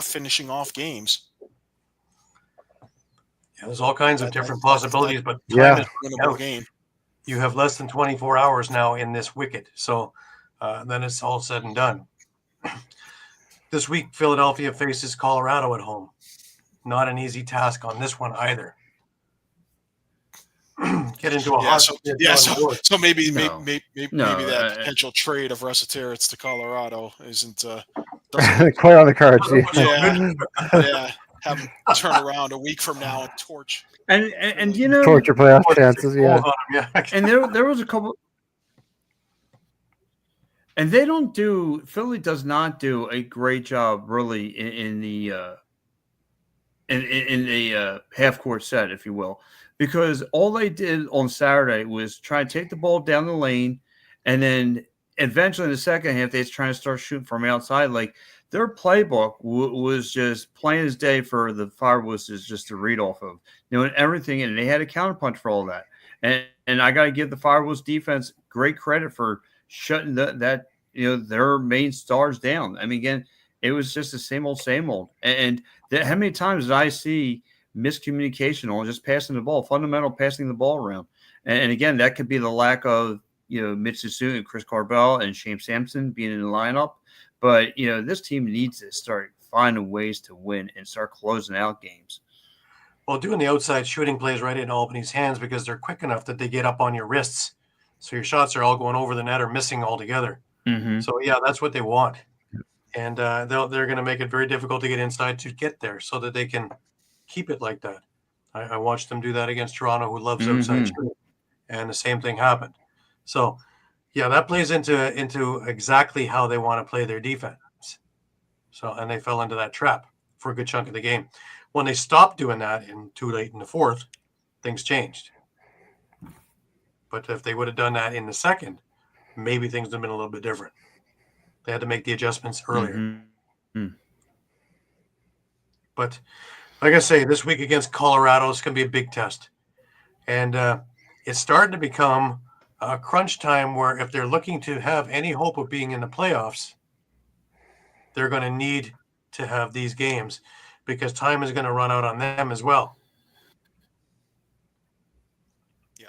finishing off games. Yeah, there's all kinds of different possibilities, but time is a winnable game. You have less than 24 hours now in this wicket, so then it's all said and done. This week, Philadelphia faces Colorado at home. Not an easy task on this one either. Get into a so maybe that potential trade of Resetaritz to Colorado isn't quite on the cards. Have them turn around a week from now and torch and torch your playoff chances. And there was a couple. And Philly does not do a great job really in the half court set, if you will, because all they did on Saturday was try to take the ball down the lane, and then eventually in the second half they're trying to start shooting from outside. Like their playbook was just plain as day for the Firewolves just to read off of, and everything, and they had a counterpunch for all that. And I got to give the Firewolves defense great credit for shutting their main stars down. I mean, again, it was just the same old. And how many times did I see miscommunication on just passing the ball, fundamental passing the ball around? And again, that could be the lack of, Mitch Sassoon and Chris Carbell and Shane Sampson being in the lineup. But, this team needs to start finding ways to win and start closing out games. Well, doing the outside shooting plays right in Albany's hands because they're quick enough that they get up on your wrists. So your shots are all going over the net or missing altogether. Mm-hmm. So, that's what they want. And they're going to make it very difficult to get inside to get there so that they can keep it like that. I watched them do that against Toronto, who loves outside shooting, and the same thing happened. So, that plays into exactly how they want to play their defense. So, and they fell into that trap for a good chunk of the game. When they stopped doing that too late in the fourth, things changed. But if they would have done that in the second, maybe things would have been a little bit different. They had to make the adjustments earlier. Mm-hmm. But like I say, this week against Colorado is going to be a big test. And it's starting to become a crunch time where if they're looking to have any hope of being in the playoffs, they're going to need to have these games because time is going to run out on them as well. Yeah.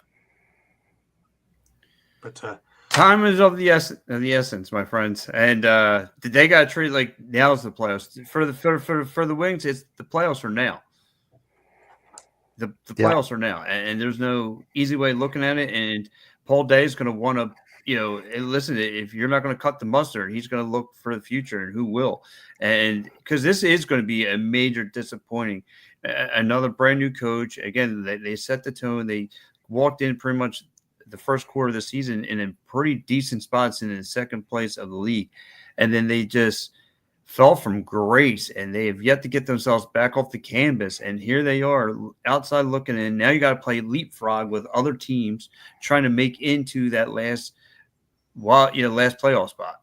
But time is of the essence, my friends. And they got to treat like now's the playoffs. For the Wings, it's the playoffs are now. The playoffs are now, and there's no easy way of looking at it. And Paul Day is going to want to, listen, if you're not going to cut the mustard, he's going to look for the future and who will. And because this is going to be a major disappointing. Another brand new coach. Again, they set the tone. They walked in pretty much the first quarter of the season in a pretty decent spots in the second place of the league. And then they just fell from grace, and they have yet to get themselves back off the canvas. And here they are outside looking in. Now you got to play leapfrog with other teams trying to make into that last playoff spot.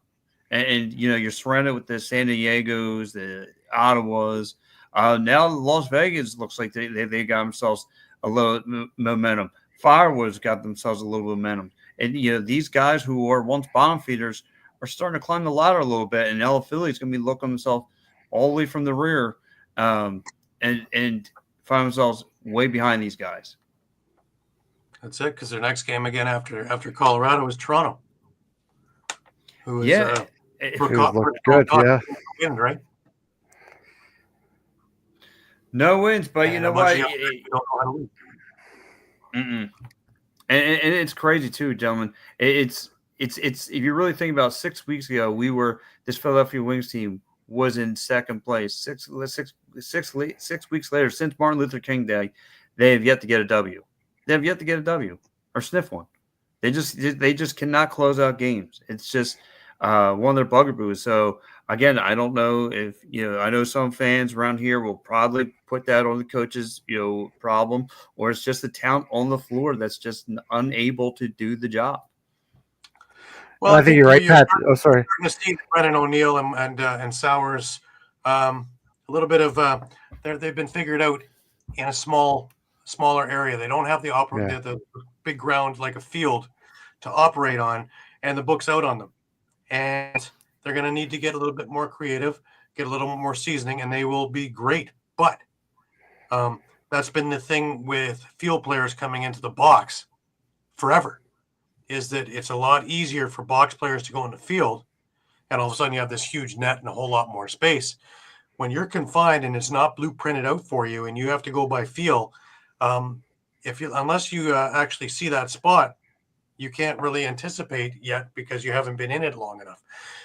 And you're surrounded with the San Diegos, the Ottawas. Now Las Vegas looks like they got themselves a little momentum. Firewoods got themselves a little momentum. And, these guys who were once bottom feeders are starting to climb the ladder a little bit. And now Philly's going to be looking themselves all the way from the rear and find themselves way behind these guys. That's it, because their next game again after Colorado is Toronto. Who is looked good, yeah. Win, right? No wins, but you know what? And it's crazy too, gentlemen. It's if you really think about 6 weeks ago, this Philadelphia Wings team was in second place. Six weeks later, since Martin Luther King Day, they have yet to get a W. They have yet to get a W or sniff one. They just cannot close out games. It's just one of their bugaboos. So again, I don't know if I know some fans around here will probably put that on the coach's problem, or it's just the talent on the floor that's just unable to do the job. Well, I think you're right, Pat. Oh, sorry. You're going to see Brennan O'Neill and Sowers a little bit of they've been figured out in a smaller area. They don't have the big ground like a field to operate on, and the book's out on them. And they're going to need to get a little bit more creative, get a little more seasoning, and they will be great. But that's been the thing with field players coming into the box forever, is that it's a lot easier for box players to go in the field, and all of a sudden you have this huge net and a whole lot more space. When you're confined and it's not blueprinted out for you and you have to go by feel, unless you actually see that spot, you can't really anticipate yet because you haven't been in it long enough.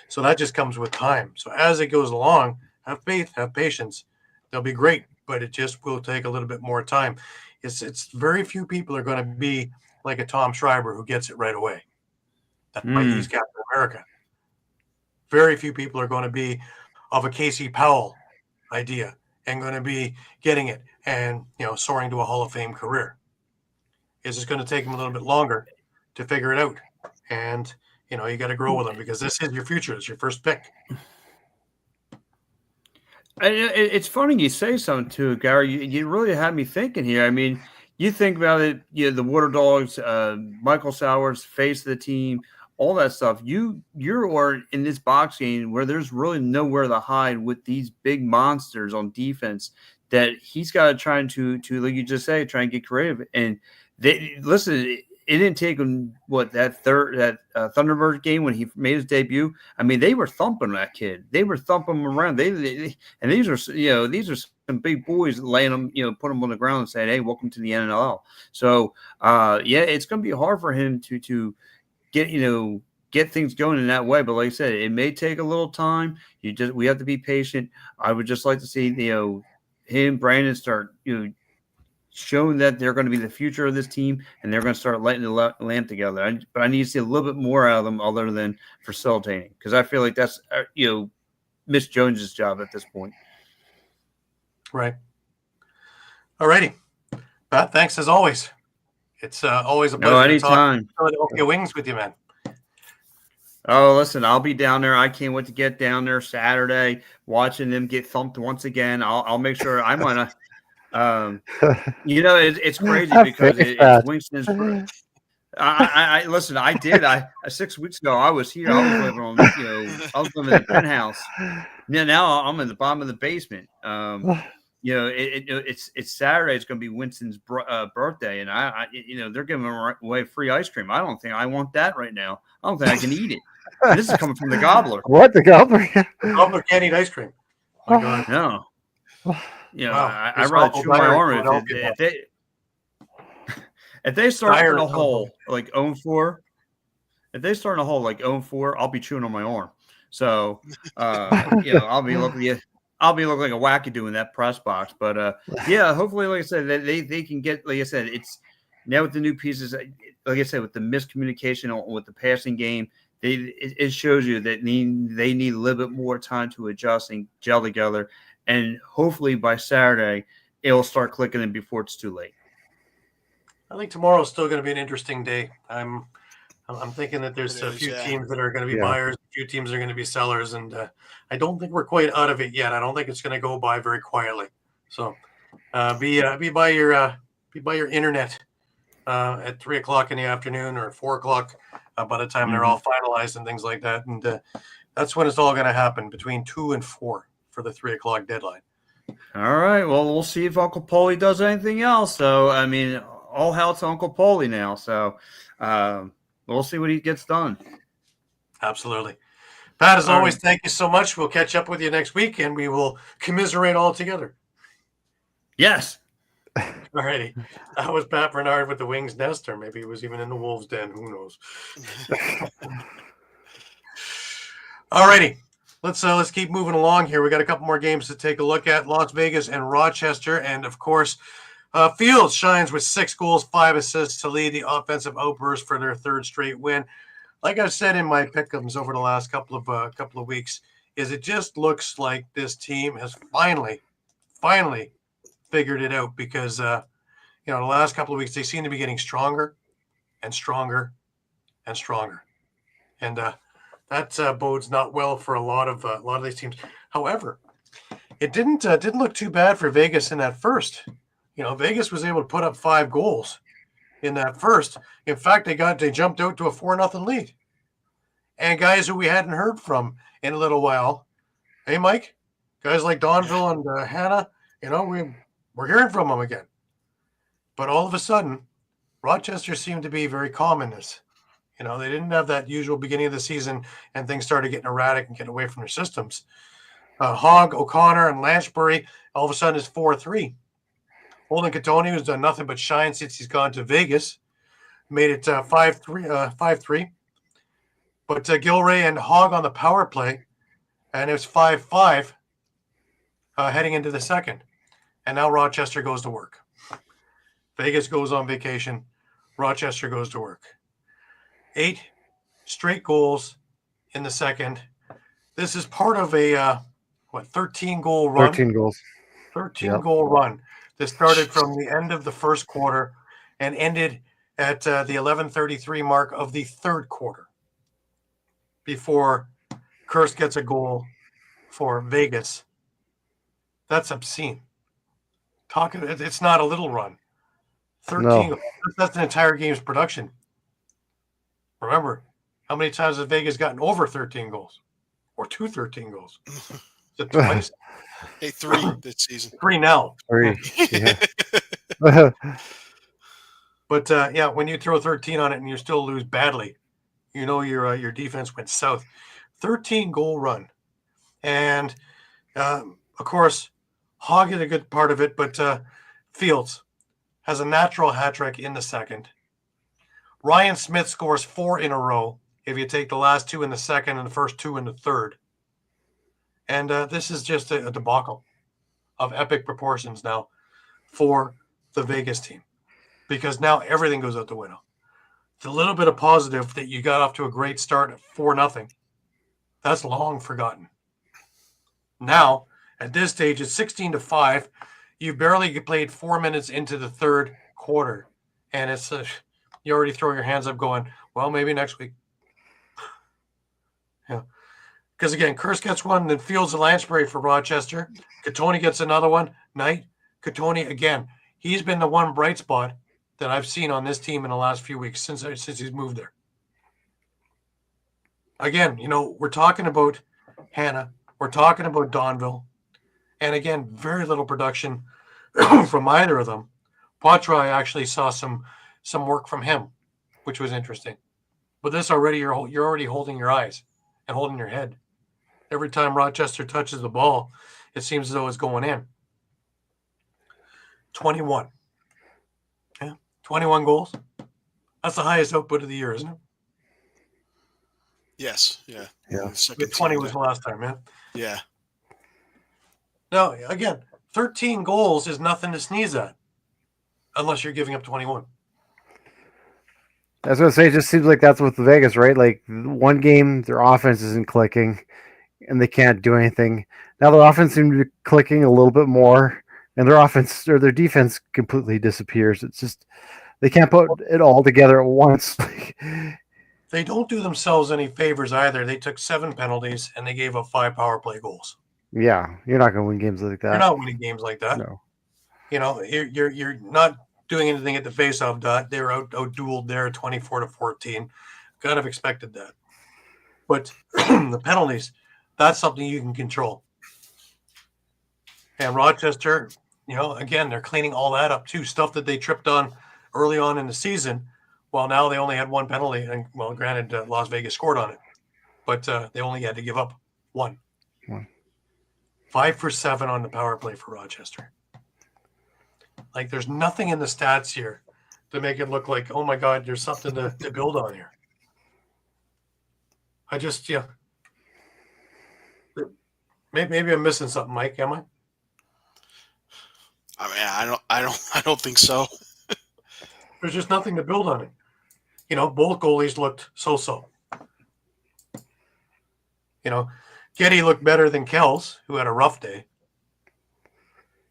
So that just comes with time. So as it goes along, have faith, have patience. They'll be great, but it just will take a little bit more time. It's very few people are going to be like a Tom Schreiber who gets it right away. That's why he's Captain America. Very few people are going to be of a Casey Powell idea and going to be getting it and soaring to a Hall of Fame career. It's just going to take them a little bit longer to figure it out. And you got to grow with them because this is your future. It's your first pick. It's funny you say something too, Gary. You really had me thinking here. I mean, you think about it, the Water Dogs, Michael Sowers, face of the team, all that stuff. You're in this box game where there's really nowhere to hide with these big monsters on defense that he's got to try to like you just say, try and get creative. And listen, it didn't take him that Thunderbird game when he made his debut. I mean, they were thumping that kid. They were thumping him around. And these are some big boys laying them, put them on the ground and saying, "Hey, welcome to the NLL." So it's going to be hard for him to get things going in that way. But like I said, it may take a little time. We have to be patient. I would just like to see him, Brandon, start showing that they're going to be the future of this team and they're going to start lighting the lamp together. But I need to see a little bit more out of them other than facilitating, because I feel like that's Mitch Jones's job at this point. Right. All righty. Pat, thanks as always. It's always a pleasure to talk Philadelphia Wings with you, man. Oh, listen, I'll be down there. I can't wait to get down there Saturday, watching them get thumped once again. I'll make sure I'm on a it's crazy because it's Winston's. I listen. I did. 6 weeks ago, I was here. I was living on. I was living in the penthouse. Now I'm in the bottom of the basement. It's Saturday. It's going to be Winston's birthday, and they're giving away free ice cream. I don't think I want that right now. I don't think I can eat it. This is coming from the gobbler. What, the gobbler? The gobbler can't eat ice cream. Oh my God. No. Wow. I'd rather chew my arm if they start in a hole like 0-4. If they start in a hole like 0-4, I'll be chewing on my arm. So I'll be looking like a wackadoo in that press box. But hopefully, like I said, they can get, like I said, it's now with the new pieces, like I said, with the miscommunication with the passing game, it shows you that they need a little bit more time to adjust and gel together. And hopefully by Saturday, it'll start clicking in before it's too late. I think tomorrow is still going to be an interesting day. I'm thinking that there's a few teams that are going to be buyers, a few teams are going to be sellers, and I don't think we're quite out of it yet. I don't think it's going to go by very quietly. So be by your internet at 3:00 in the afternoon or 4:00 by the time they're all finalized and things like that. And that's when it's all going to happen, between 2 and 4 for the 3:00 deadline. All right. Well, we'll see if Uncle Paulie does anything else. So, I mean, all hell to Uncle Paulie now. So, we'll see what he gets done. Absolutely. Pat, as All always, right. thank you so much. We'll catch up with you next week, and we will commiserate all together. Yes. All righty. That was Pat Bernard with the Wings Nest, or maybe he was even in the Wolves Den. Who knows? All righty. Let's keep moving along here. We got a couple more games to take a look at. Las Vegas and Rochester, and of course, Fields shines with 6 goals, 5 assists to lead the offensive outburst for their 3rd straight win. Like I've said in my pick'ems over the last couple of weeks, is it just looks like this team has finally figured it out, because the last couple of weeks they seem to be getting stronger and stronger and stronger, and that bodes not well for a lot of these teams. However, it didn't look too bad for Vegas in that first. Vegas was able to put up 5 goals in that first. In fact, they jumped out to a 4-0 lead. And guys who we hadn't heard from in a little while, hey Mike, guys like Donville and Hannah, we're hearing from them again. But all of a sudden, Rochester seemed to be very calm in this. They didn't have that usual beginning of the season, and things started getting erratic and getting away from their systems. Hogg, O'Connor, and Lanchbury all of a sudden is 4-3. Holden Catoni, who's done nothing but shine since he's gone to Vegas, made it 5-3. But Gilray and Hogg on the power play, and it was 5-5 heading into the second. And now Rochester goes to work. Vegas goes on vacation. Rochester goes to work. 8 straight goals in the second. This is part of a 13-goal run. 13 goals. 13-goal run. This started from the end of the first quarter and ended at the 11:33 mark of the 3rd quarter, before Kurst gets a goal for Vegas. That's obscene. It's not a little run. 13. No. That's an entire game's production. Remember, how many times has Vegas gotten over 13 goals? Or 13 goals? Is it twice? 3 this season. 3 now. 3. Yeah. But when you throw 13 on it and you still lose badly, your defense went south. 13-goal run. And, of course, Hogg had a good part of it, but Fields has a natural hat trick in the second. Ryan Smith scores 4 in a row if you take the last 2 in the second and the first 2 in the third. And this is just a debacle of epic proportions now for the Vegas team, because now everything goes out the window. The little bit of positive that you got off to a great start at 4-0, that's long forgotten. Now, at this stage, it's 16-5. You barely played 4 minutes into the 3rd quarter, and it's you already throw your hands up going, well, maybe next week. Yeah. Because, again, Kurst gets one, then Fields and Lanchbury for Rochester. Catoni gets another one. Knight, Catoni, again. He's been the one bright spot that I've seen on this team in the last few weeks since he's moved there. Again, we're talking about Hannah. We're talking about Donville. And, again, very little production from either of them. Poitras, I actually saw some work from him, which was interesting. But this already, you're already holding your eyes and holding your head. Every time Rochester touches the ball, it seems as though it's going in. 21. Yeah, 21 goals. That's the highest output of the year, isn't it? Yes. Yeah. Yeah. 20 was the last time, man. Yeah. No, again, 13 goals is nothing to sneeze at, unless you're giving up 21. I was going to say, it just seems like that's with Vegas, right? Like, one game, their offense isn't clicking, and they can't do anything. Now their offense seems to be clicking a little bit more, and their defense completely disappears. It's just, they can't put it all together at once. They don't do themselves any favors either. They took 7 penalties, and they gave up 5 power play goals. Yeah, you're not going to win games like that. You're not winning games like that. No. You're not doing anything at the faceoff dot. They were out-dueled there 24-14. Kind of expected that. But the penalties, that's something you can control. And Rochester, again, they're cleaning all that up too. Stuff that they tripped on early on in the season. Well, now they only had one penalty, and well, granted, Las Vegas scored on it, but they only had to give up one. 5 for 7 on the power play for Rochester. Like, there's nothing in the stats here to make it look like, oh my God, there's something to build on here. I just, maybe I'm missing something, Mike. Am I? I mean, I don't think so. There's just nothing to build on it. Both goalies looked so-so. Getty looked better than Kells, who had a rough day,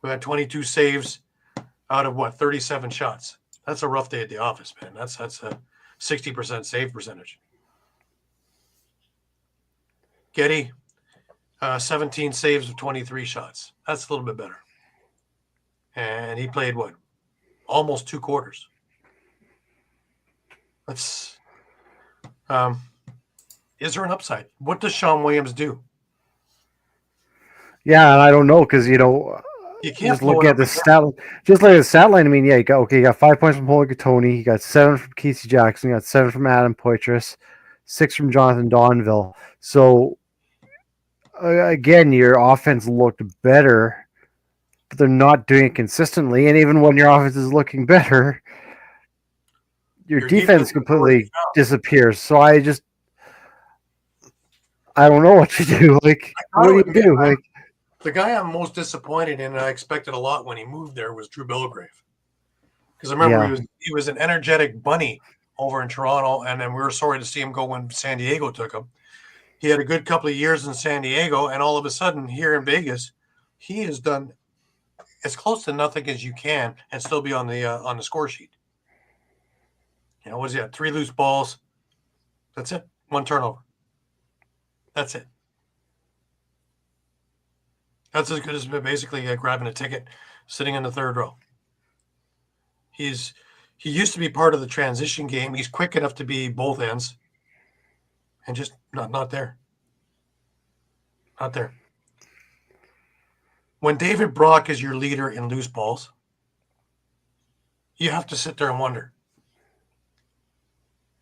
who had 22 saves out of 37 shots. That's a rough day at the office, man. That's a 60% save percentage. Getty, 17 saves of 23 shots. That's a little bit better. And he played almost 2 quarters. That's is there an upside? What does Sean Williams do? Yeah, and I don't know because you can't just look at the stat. Just like the stat line. I mean, yeah, you got 5 points from Paul Gattoni, you got 7 from Casey Jackson, you got 7 from Adam Poitras, 6 from Jonathan Donville. So again, your offense looked better, but they're not doing it consistently. And even when your offense is looking better, your defense completely disappears. So I don't know what to do. Like, what do you do? Like, the guy I'm most disappointed in, and I expected a lot when he moved there, was Drew Belgrave. Because I remember he was an energetic bunny over in Toronto, and then we were sorry to see him go when San Diego took him. He had a good couple of years in San Diego, and all of a sudden here in Vegas, he has done as close to nothing as you can and still be on the score sheet. What was he at? 3 loose balls. That's it. 1 turnover. That's it. That's as good as basically grabbing a ticket, sitting in the third row. He used to be part of the transition game. He's quick enough to be both ends, and just not there. Not there. When David Brock is your leader in loose balls, you have to sit there and wonder.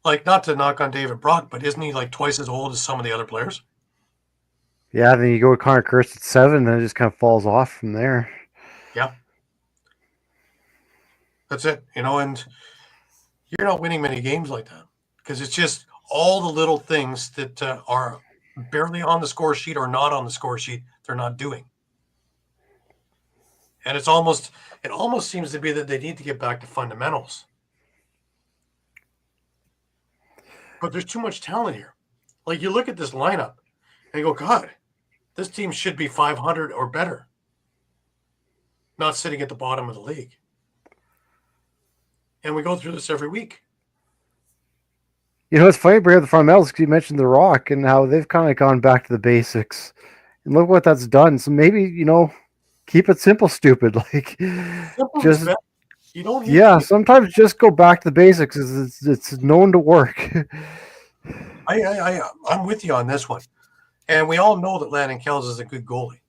Like, not to knock on David Brock, but isn't he like twice as old as some of the other players? Yeah, then you go with Connor Kirst at 7, then it just kind of falls off from there. Yeah. That's it. And you're not winning many games like that because it's just all the little things that are barely on the score sheet or not on the score sheet they're not doing. And it almost seems to be that they need to get back to fundamentals. But there's too much talent here. Like, you look at this lineup and you go, God, this team should be 500 or better. Not sitting at the bottom of the league. And we go through this every week. It's funny, bring up the fundamentals because you mentioned The Rock and how they've kind of gone back to the basics. And look what that's done. So maybe, keep it simple, stupid. Like, simple just you don't need sometimes just go back to the basics. It's known to work. I'm with you on this one. And we all know that Landon Kells is a good goalie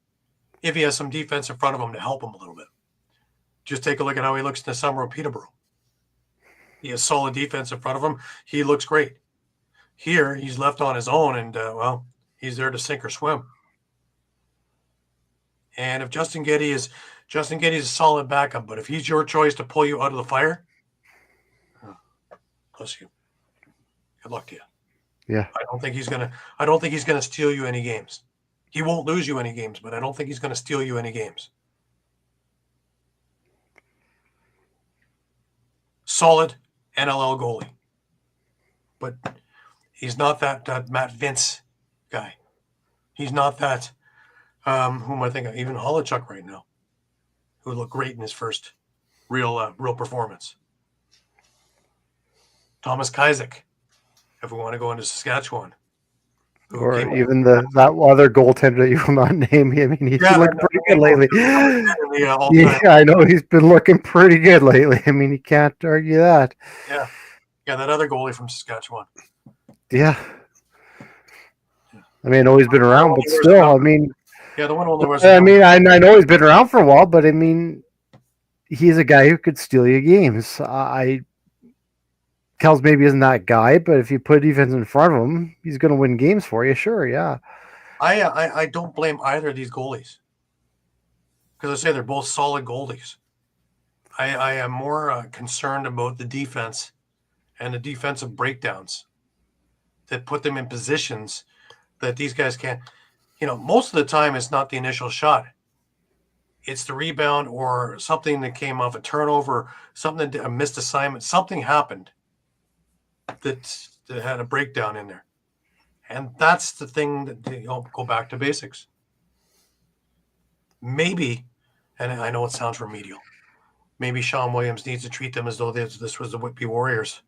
if he has some defense in front of him to help him a little bit. Just take a look at how he looks in the summer of Peterborough. He has solid defense in front of him. He looks great. Here, he's left on his own, and, he's there to sink or swim. And if Justin Getty is a solid backup, but if he's your choice to pull you out of the fire, bless you. Good luck to you. Yeah. I don't think he's gonna steal you any games. He won't lose you any games, but I don't think he's gonna steal you any games. Solid NLL goalie. But he's not that Matt Vince guy. He's not that who am I thinking of? Even Holochuk right now, who looked great in his first real performance. Thomas Kaisick, if we want to go into Saskatchewan. Or even that other goaltender that you will not name. I mean, he's been looking pretty good lately. I know he's been looking pretty good lately. I mean, you can't argue that. Yeah, that other goalie from Saskatchewan. Yeah. I mean, I know he's been around, but still, I mean, Yeah, the one only was. I mean, I know he's been around for a while, but I mean, he's a guy who could steal you games. Kells maybe isn't that guy, but if you put defense in front of him, he's going to win games for you. Sure, yeah. I don't blame either of these goalies because I say they're both solid goalies. I am more concerned about the defense and the defensive breakdowns that put them in positions that these guys can't. Most of the time it's not the initial shot. It's the rebound or something that came off a turnover, something, a missed assignment, something happened that had a breakdown in there. And that's the thing that go back to basics. Maybe, and I know it sounds remedial, maybe Sean Williams needs to treat them as though this was the Whitby Warriors.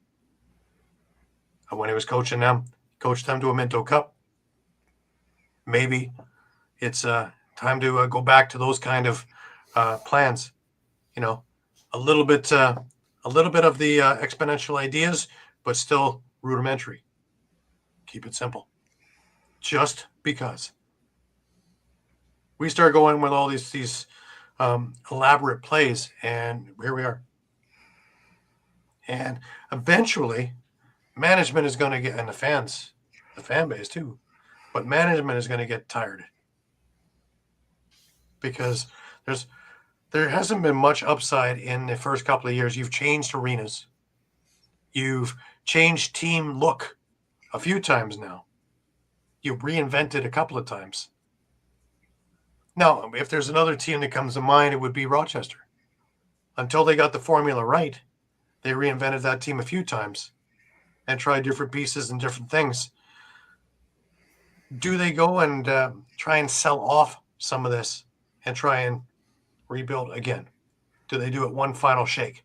And when he was coaching them, coached them to a Minto Cup. Maybe it's time to go back to those kind of plans. A little bit of the exponential ideas, but still rudimentary. Keep it simple. Just because we start going with all these elaborate plays, and here we are. And eventually, management is going to get, and the fan base too, but management is going to get tired because there hasn't been much upside in the first couple of years. You've changed arenas. You've changed team look a few times now. You've reinvented a couple of times. Now, if there's another team that comes to mind, it would be Rochester. Until they got the formula right, they reinvented that team a few times and tried different pieces and different things. Do they go and try and sell off some of this and try and rebuild again? Do they do it one final shake?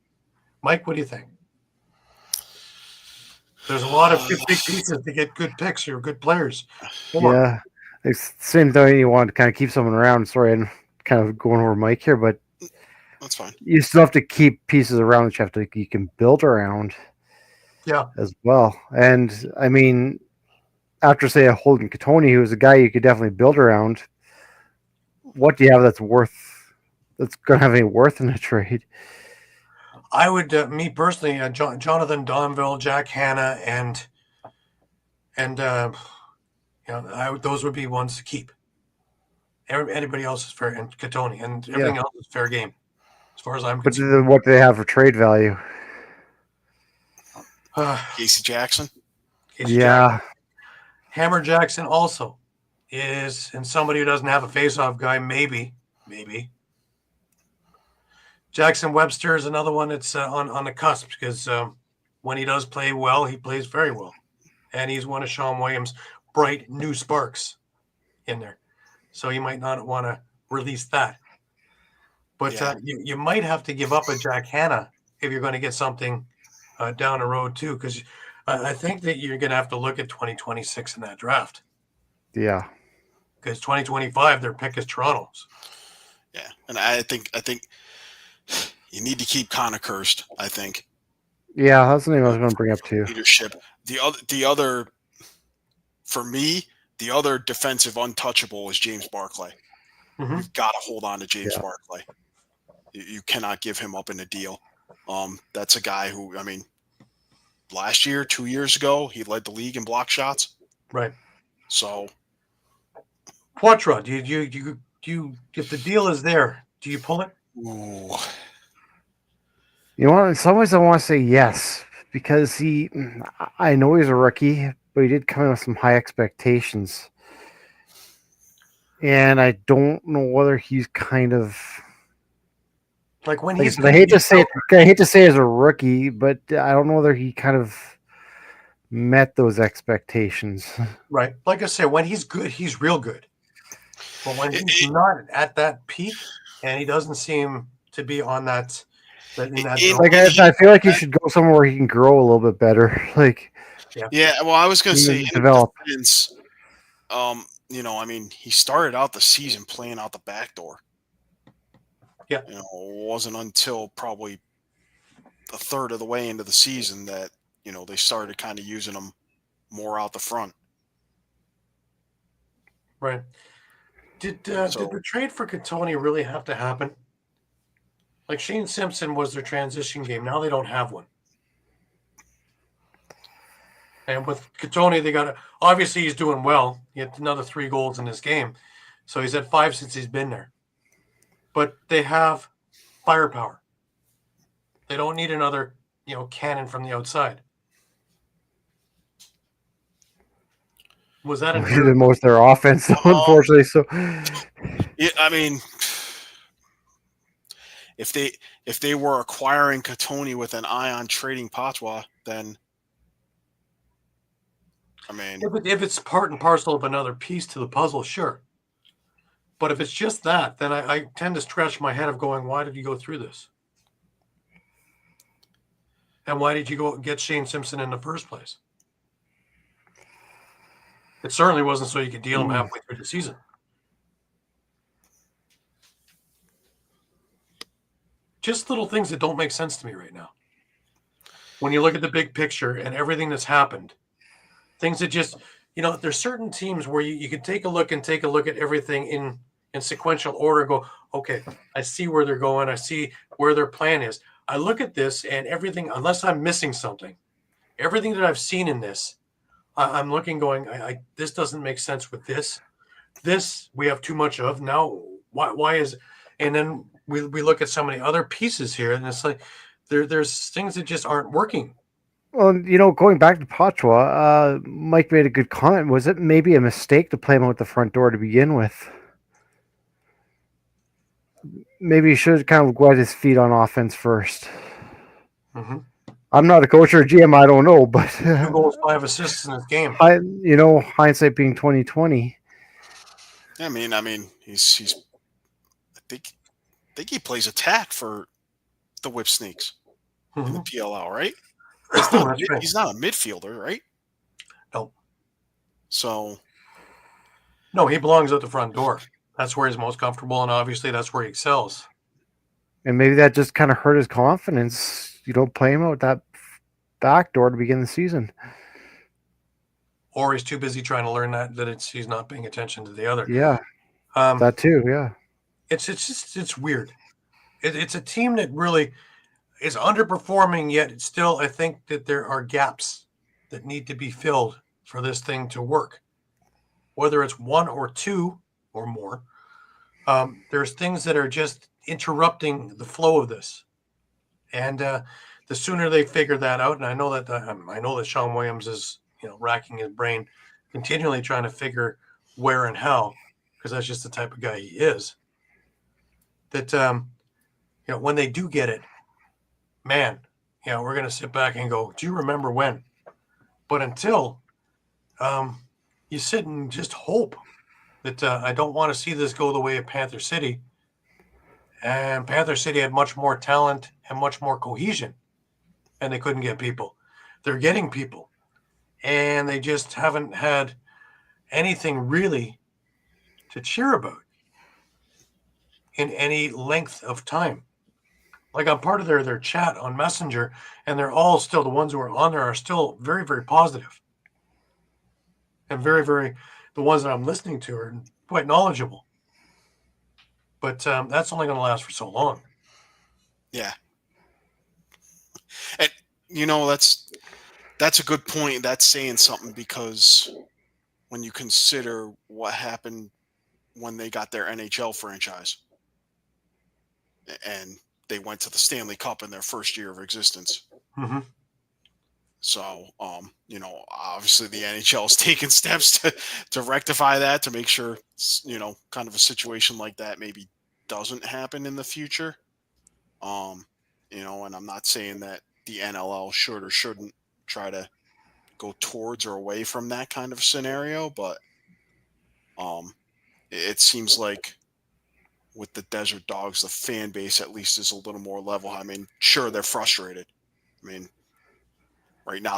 Mike, what do you think? There's a lot of big pieces to get good picks or good players. Yeah. It's the same thing you want to kind of keep someone around. Sorry, I'm kind of going over Mike here, but that's fine. You still have to keep pieces around that you can build around. Yeah. As well. And I mean, after say a Holden Katoni, who's a guy you could definitely build around, what do you have that's going to have any worth in a trade? I would, me personally, Jonathan Donville, Jack Hanna, and those would be ones to keep. Anybody else is fair, and Katoni, and everything else is fair game, as far as I'm concerned. But what do they have for trade value? Casey Jackson. Jackson. Hammer Jackson also is, and somebody who doesn't have a face-off guy, maybe. Jackson Webster is another one that's on the cusp because when he does play well, he plays very well. And he's one of Sean Williams' bright new sparks in there. So you might not want to release that. But you might have to give up a Jack Hanna if you're going to get something down the road too, because I think that you're going to have to look at 2026 in that draft. Yeah. Because 2025, their pick is Toronto's. Yeah, and I think you need to keep Connor Kirst, I think. Yeah, that's something I was going to bring up too. Leadership. The other, for me, the other defensive untouchable is James Barclay. Mm-hmm. You've got to hold on to James Barclay. You cannot give him up in a deal. That's a guy who, I mean, last year, 2 years ago, he led the league in block shots. Right. So, Poitras, do you if the deal is there, do you pull it? Ooh. You know what? In some ways, I want to say yes because I know he's a rookie, but he did come in with some high expectations, and I don't know whether he's kind of like when he's. I hate to say as a rookie, but I don't know whether he kind of met those expectations. Right, like I said, when he's good, he's real good. But when he's not at that peak, and he doesn't seem to be on that. I feel like he should go somewhere where he can grow a little bit better. Well, I was going to say develop. Defense, I mean, he started out the season playing out the back door. Yeah. It wasn't until probably a third of the way into the season that, they started kind of using him more out the front. Right. Did the trade for Katoni really have to happen? Like Shane Simpson was their transition game. Now they don't have one. And with Katoni, they got obviously he's doing well. He had another 3 goals in this game. So he's at 5 since he's been there. But they have firepower. They don't need another, cannon from the outside. Was that the most of their offense, unfortunately? So, yeah, I mean, if they were acquiring Katoni with an eye on trading Patois, then I mean, if it's part and parcel of another piece to the puzzle, sure. But if it's just that, then I tend to scratch my head of going, why did you go through this? And why did you go get Shane Simpson in the first place? It certainly wasn't so you could deal him halfway through the season. Just little things that don't make sense to me right now. When you look at the big picture and everything that's happened, things that just, there's certain teams where you can take a look at everything in sequential order and go, okay, I see where they're going. I see where their plan is. I look at this and everything, unless I'm missing something, everything that I've seen in this, I'm looking going, this doesn't make sense with this. This we have too much of. Now, why is, and then we look at so many other pieces here and it's like, there's things that just aren't working. Well, going back to Patois, Mike made a good comment. Was it maybe a mistake to play him out the front door to begin with? Maybe he should have kind of wet his feet on offense first. Mm-hmm. I'm not a coach or a GM, I don't know, but 2 goals, 5 assists in this game. Hindsight being 2020. I mean, he's. I think he plays attack for the Whip Sneaks in the PLL, right? He's not a midfielder, right? No. So. No, he belongs at the front door. That's where he's most comfortable, and obviously that's where he excels. And maybe that just kind of hurt his confidence. You don't play him out that back door to begin the season. Or he's too busy trying to learn that he's not paying attention to the other. Yeah, that too, yeah. It's weird. It's a team that really is underperforming, yet still I think that there are gaps that need to be filled for this thing to work. Whether it's 1 or 2 or more, there's things that are just interrupting the flow of this. And the sooner they figure that out, and I know that Sean Williams is racking his brain, continually trying to figure where and how, because that's just the type of guy he is. That when they do get it, man, we're gonna sit back and go, do you remember when? But until you sit and just hope that I don't want to see this go the way of Panther City. And Panther City had much more talent and much more cohesion, and they couldn't get people. They're getting people, and they just haven't had anything really to cheer about in any length of time. Like I'm part of their chat on Messenger, and they're all still, the ones who are on there are still very, very positive. And very, very, the ones that I'm listening to are quite knowledgeable. But that's only going to last for so long. Yeah. And, that's a good point. That's saying something, because when you consider what happened when they got their NHL franchise and they went to the Stanley Cup in their first year of existence. Mm-hmm. So, obviously the NHL is taking steps to rectify that, to make sure, kind of a situation like that maybe doesn't happen in the future. And I'm not saying that the NLL should or shouldn't try to go towards or away from that kind of scenario, but it seems like with the Desert Dogs, the fan base at least is a little more level. I mean, sure, they're frustrated. I mean, right now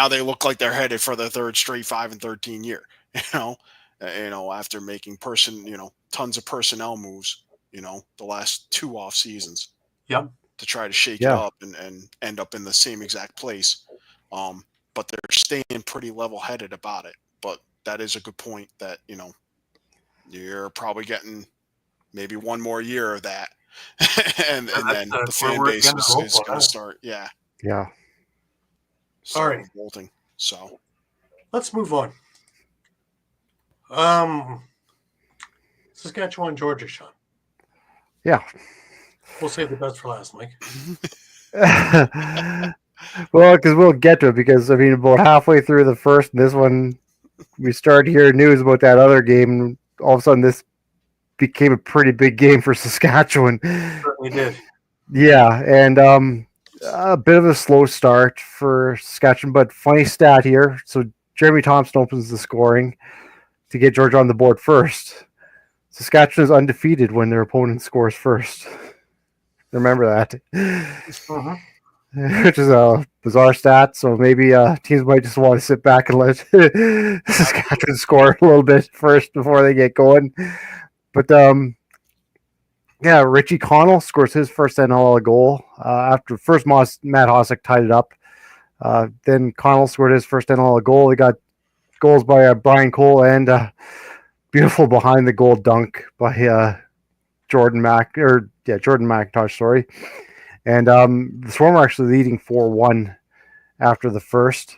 they look like they're headed for the third straight 5-13 year. After making tons of personnel moves, the last 2 off seasons. Yep. To try to shake it up and end up in the same exact place. But they're staying pretty level headed about it. But that is a good point that, you're probably getting maybe one more year of that. and then the that's where fan we're base getting is the going rope on to it. start, All right. revolting. So Let's move on. Saskatchewan, Georgia, Shawn. Yeah. We'll save the best for last, Mike. Well, because we'll get to it. Because I mean, about halfway through the first, this one, we started hearing news about that other game. And all of a sudden, this became a pretty big game for Saskatchewan. Certainly did. Yeah, and a bit of a slow start for Saskatchewan, but funny stat here. So Jeremy Thompson opens the scoring to get Georgia on the board first. Saskatchewan is undefeated when their opponent scores first. Remember that. Mm-hmm. Which is a bizarre stat, so maybe teams might just want to sit back and let Saskatchewan score a little bit first before they get going. But yeah, Richie Connell scores his first NLL goal after first Matt Hossack tied it up. Then Connell scored his first NLL goal. He got goals by Brian Cole and beautiful behind the goal dunk by Jordan McIntosh. Sorry. And the Swarm are actually leading 4-1 after the first.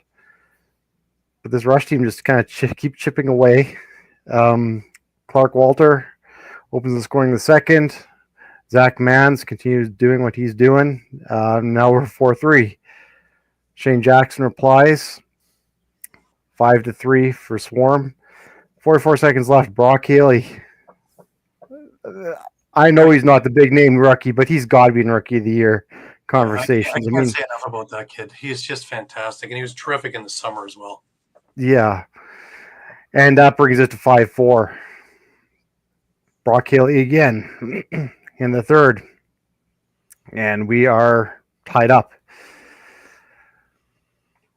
But this rush team just kind of keep chipping away. Clark Walter opens the scoring the second. Zach Mans continues doing what he's doing. Now we're 4-3. Shane Jackson replies. 5-3 for Swarm. 44 seconds left. Brock Haley. I know he's not the big name rookie, but he's got to be in Rookie of the Year conversations. I can't say enough about that kid. He's just fantastic, and he was terrific in the summer as well. Yeah. And that brings it to 5-4. Brock Haley again in the third. And we are tied up.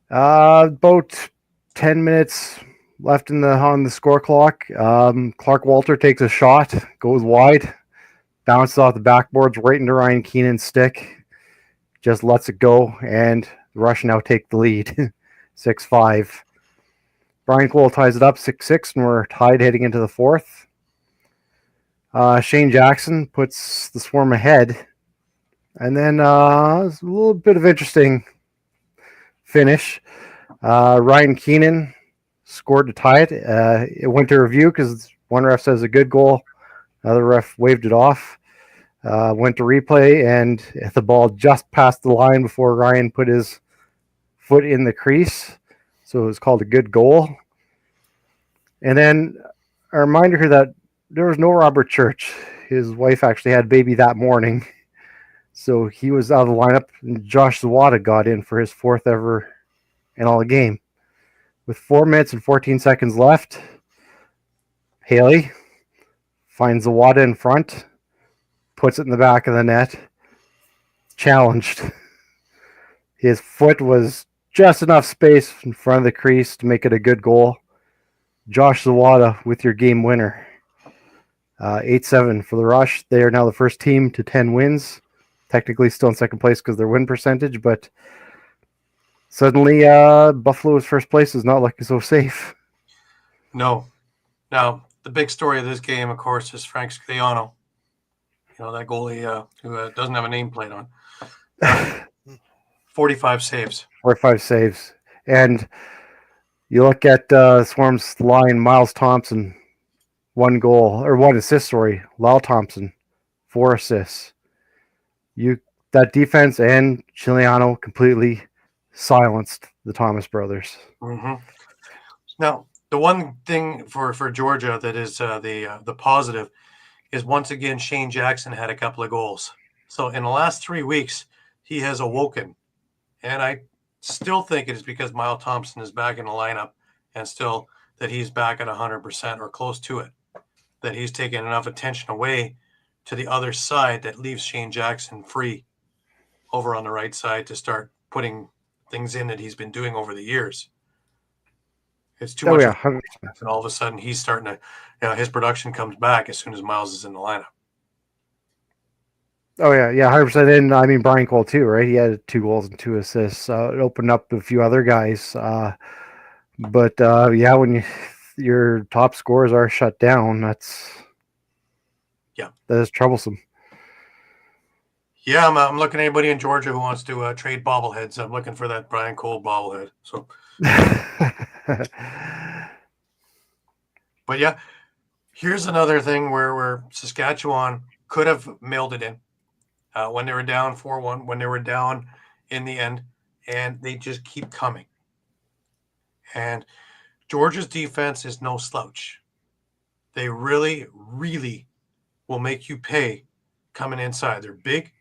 About 10 minutes left on the score clock. Clark Walter takes a shot, goes wide, bounces off the backboards right into Ryan Keenan's stick, just lets it go, and the Rush now take the lead, 6-5. Brian Cole ties it up 6-6, and we're tied heading into the fourth. Shane Jackson puts the Swarm ahead, and then it's a little bit of interesting finish. Ryan Keenan scored to tie it. It went to review because one ref says a good goal, another ref waved it off. Went to replay, and the ball just passed the line before Ryan put his foot in the crease, so it was called a good goal. And then a reminder here that there was no Robert Church. His wife actually had a baby that morning, so he was out of the lineup. And Josh Zawada got in for his fourth ever NLL game. With 4 minutes and 14 seconds left, Haley finds Zawada in front, puts it in the back of the net, challenged. His foot was just enough space in front of the crease to make it a good goal. Josh Zawada with your game winner. 8-7 for the Rush. They are now the first team to 10 wins. Technically still in second place because their win percentage, but suddenly Buffalo's first place is not looking so safe. No. Now, the big story of this game, of course, is Frank Scagliano. You know, that goalie who doesn't have a nameplate on. 45 saves. 45 saves. And you look at Swarm's line, Miles Thompson, 1 goal, or 1 assist, sorry. Lyle Thompson, 4 assists. That defense and Chiliano completely silenced the Thomas brothers. Mm-hmm. Now, the one thing for Georgia that is the positive is, once again, Shane Jackson had a couple of goals. So in the last 3 weeks, he has awoken. And I still think it is because Miles Thompson is back in the lineup, and still that he's back at 100% or close to it, that he's taken enough attention away to the other side that leaves Shane Jackson free over on the right side to start putting things in that he's been doing over the years. It's too much. Yeah, 100%. And all of a sudden he's starting to, his production comes back as soon as Miles is in the lineup. Oh, yeah, 100%. And I mean, Brian Cole, too, right? He had 2 goals and 2 assists. It opened up a few other guys. But when your top scorers are shut down, that is troublesome. Yeah, I'm looking at anybody in Georgia who wants to trade bobbleheads. I'm looking for that Brian Cole bobblehead. So, but yeah, here's another thing where Saskatchewan could have mailed it in when they were down 4-1, when they were down in the end, and they just keep coming. And Georgia's defense is no slouch. They really, really will make you pay coming inside. They're big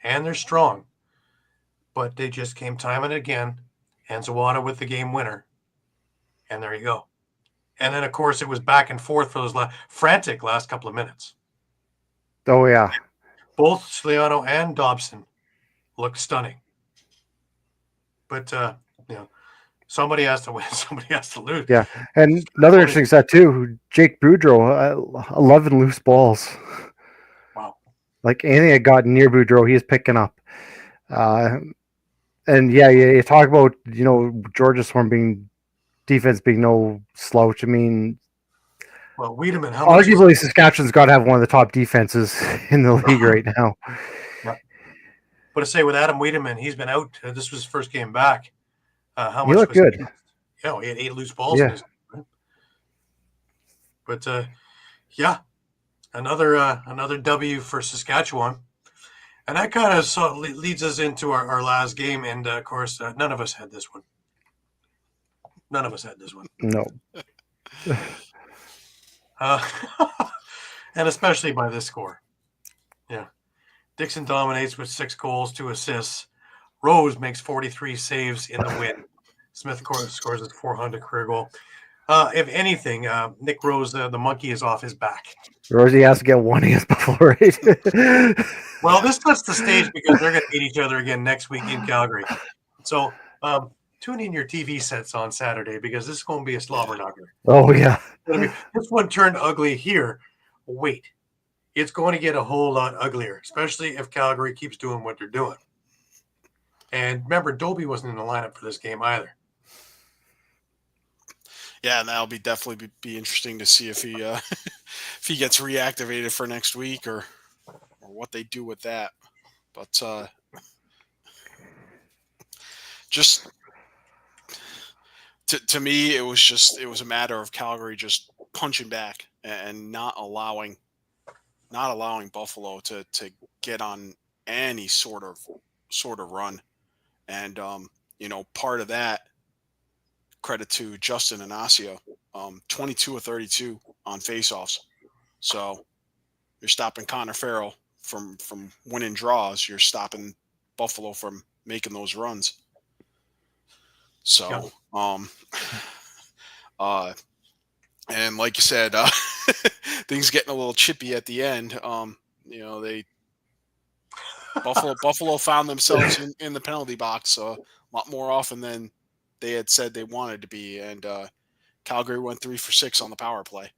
and they're strong, but they just came time and again. And Zawada with the game winner. And there you go. And then, of course, it was back and forth for those frantic last couple of minutes. Oh, yeah. Both Sliano and Dobson looked stunning. But, somebody has to win. Somebody has to lose. Yeah. And another interesting stat, too, Jake Boudreau, 11 loose balls. Wow. Like anything that got near Boudreau, he is picking up. And, yeah, you talk about, Georgia Swarm defense being no slouch. I mean, well, Wiedemann, arguably Saskatchewan's got to have one of the top defenses in the league right now. Yeah. But to say with Adam Wiedemann, he's been out. This was his first game back. How much he looked good. He had 8 loose balls. Yeah. In his, right? But another W for Saskatchewan, and that kind of leads us into our last game. And of course, none of us had this one. No. And especially by this score. Yeah. Dixon dominates with 6 goals, 2 assists. Rose makes 43 saves in the win. Smith scores his 400 career goal. If anything, Nick Rose, the monkey, is off his back. Rosie has to get one against Buffalo, right? Well, this sets the stage because they're going to meet each other again next week in Calgary. So tune in your TV sets on Saturday because this is going to be a slobber knocker. Oh, yeah. This one turned ugly here. Wait. It's going to get a whole lot uglier, especially if Calgary keeps doing what they're doing. And remember, Dobie wasn't in the lineup for this game either. Yeah, and that'll definitely be interesting to see if he if he gets reactivated for next week or what they do with that. But just to me, it was a matter of Calgary just punching back and not allowing Buffalo to get on any sort of run. And part of that, credit to Justin Anasio, 22 of 32 on faceoffs. So you're stopping Connor Farrell from winning draws. You're stopping Buffalo from making those runs. So, and like you said, things getting a little chippy at the end. Buffalo found themselves in the penalty box a lot more often than they had said they wanted to be, and Calgary went 3 for 6 on the power play.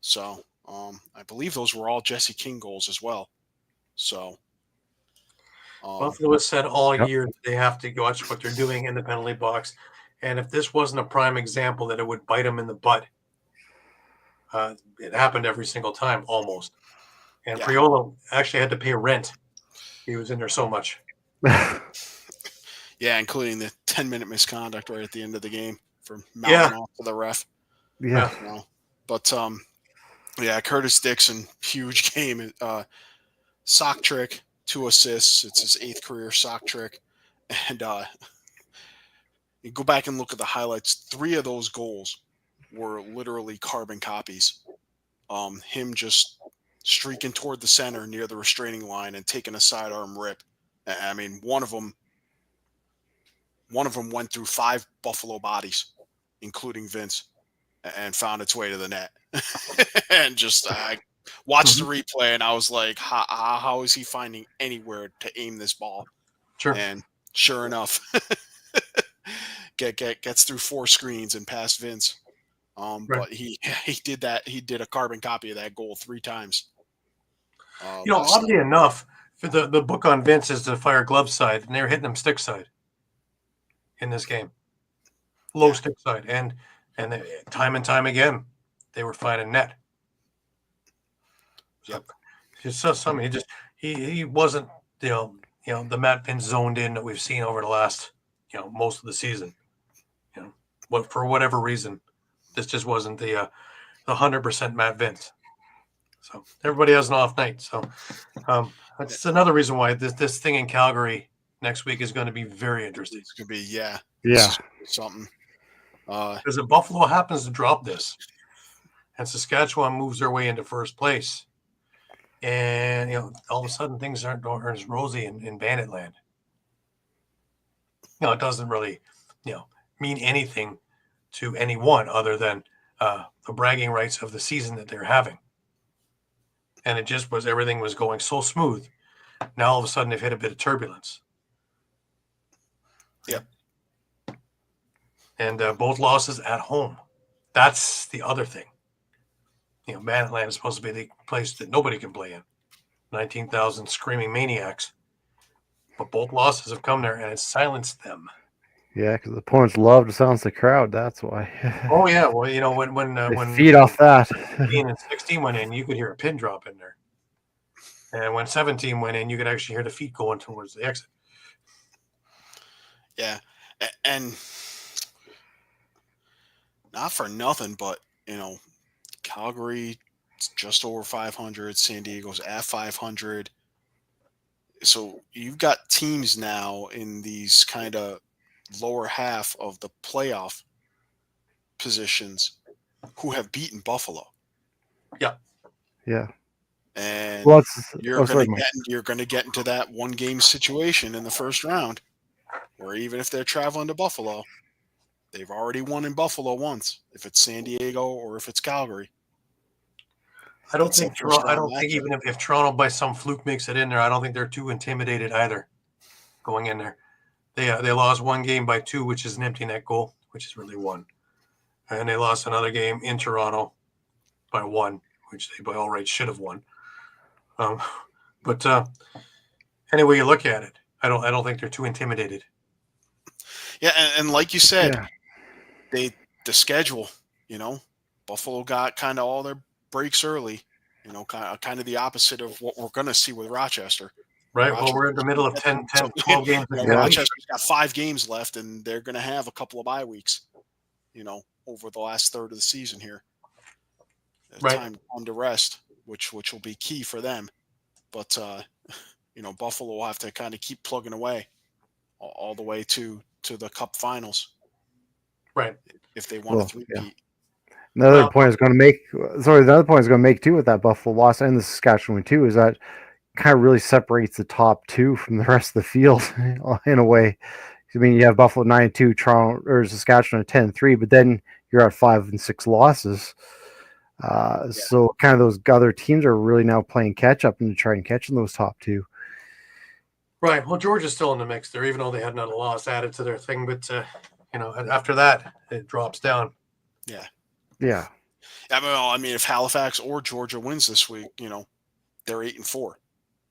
So I believe those were all Jesse King goals as well. So Buffalo has said all year that they have to watch what they're doing in the penalty box, and if this wasn't a prime example, that it would bite them in the butt. It happened every single time, almost. And Priola actually had to pay rent. He was in there so much. Yeah, including the 10-minute misconduct right at the end of the game for mouthing off to the ref. Yeah. But Curtis Dixon, huge game. Sock trick, 2 assists. It's his 8th career sock trick. And you go back and look at the highlights. 3 of those goals were literally carbon copies. Him just streaking toward the center near the restraining line and taking a sidearm rip. I mean, one of them went through 5 Buffalo bodies, including Vince, and found its way to the net. And just I watched the replay, and I was like, how is he finding anywhere to aim this ball? Sure. And sure enough, gets through 4 screens and past Vince. Right. But he did that. He did a carbon copy of that goal 3 times. Oddly enough, for the book on Vince is the fire glove side, and they were hitting him stick side in this game, low stick side, and time again, they were finding net. Yep. Just so something. He wasn't the Matt Vince zoned in that we've seen over the last most of the season. But for whatever reason, this just wasn't the 100% Matt Vince. So everybody has an off night. So that's another reason why this thing in Calgary next week is going to be very interesting. It's going to be something. Because if Buffalo happens to drop this, and Saskatchewan moves their way into first place, and all of a sudden things aren't as rosy in Bandit land. It doesn't really mean anything to anyone other than the bragging rights of the season that they're having. And it just was, everything was going so smooth. Now all of a sudden they've hit a bit of turbulence. Yep. And both losses at home. That's the other thing. Bandit land is supposed to be the place that nobody can play in. 19,000 screaming maniacs. But both losses have come there and it's silenced them. Yeah, because the opponents love to silence the crowd. That's why. Oh yeah, well, when feed off that. 15 and 16 went in, you could hear a pin drop in there, and when 17 went in, you could actually hear the feet going towards the exit. Yeah, and not for nothing, but Calgary just over 500, San Diego's at 500. So you've got teams now in these kind of lower half of the playoff positions who have beaten Buffalo. Yeah. And Well, you're going to get into that one game situation in the first round where even if they're traveling to Buffalo, they've already won in Buffalo once, if it's San Diego or if it's Calgary. I don't think even if Toronto by some fluke makes it in there, I don't think they're too intimidated either going in there. They lost one game by 2, which is an empty net goal, which is really 1. And they lost another game in Toronto by 1, which they by all rights should have won. But any way you look at it, I don't think they're too intimidated. Yeah, and like you said, the schedule, Buffalo got kind of all their breaks early, kind of the opposite of what we're going to see with Rochester. Right. Well, we're in the middle of 10, 12 games. Rochester's got 5 games left, and they're going to have a couple of bye weeks, over the last third of the season here. Time to rest, which will be key for them. But, Buffalo will have to kind of keep plugging away all the way to the Cup finals. Right. If they want to three-peat. Yeah. Another point is going to make too with that Buffalo loss and the Saskatchewan too is that kind of really separates the top 2 from the rest of the field in a way. I mean, you have Buffalo 9-2, Toronto or Saskatchewan at 10-3, but then you're at 5 and 6 losses. So kind of those other teams are really now playing catch up and trying to catch in those top 2. Right. Well, Georgia's still in the mix there, even though they had another loss added to their thing. But after that, it drops down. Yeah. Yeah. I mean, if Halifax or Georgia wins this week, they're 8-4.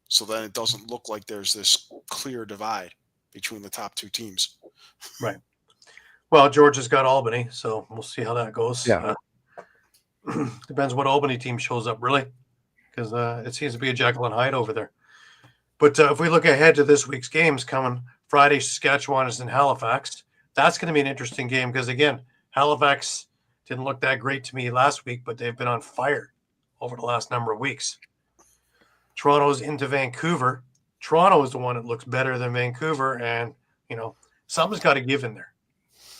So then it doesn't look like there's this clear divide between the top 2 teams. Right. Well, Georgia's got Albany, so we'll see how that goes. Yeah. Depends what Albany team shows up, really, because it seems to be a Jekyll and Hyde over there. But if we look ahead to this week's games coming Friday, Saskatchewan is in Halifax. That's going to be an interesting game because, again, Halifax didn't look that great to me last week, but they've been on fire over the last number of weeks. Toronto's into Vancouver. Toronto is the one that looks better than Vancouver, and, something's got to give in there.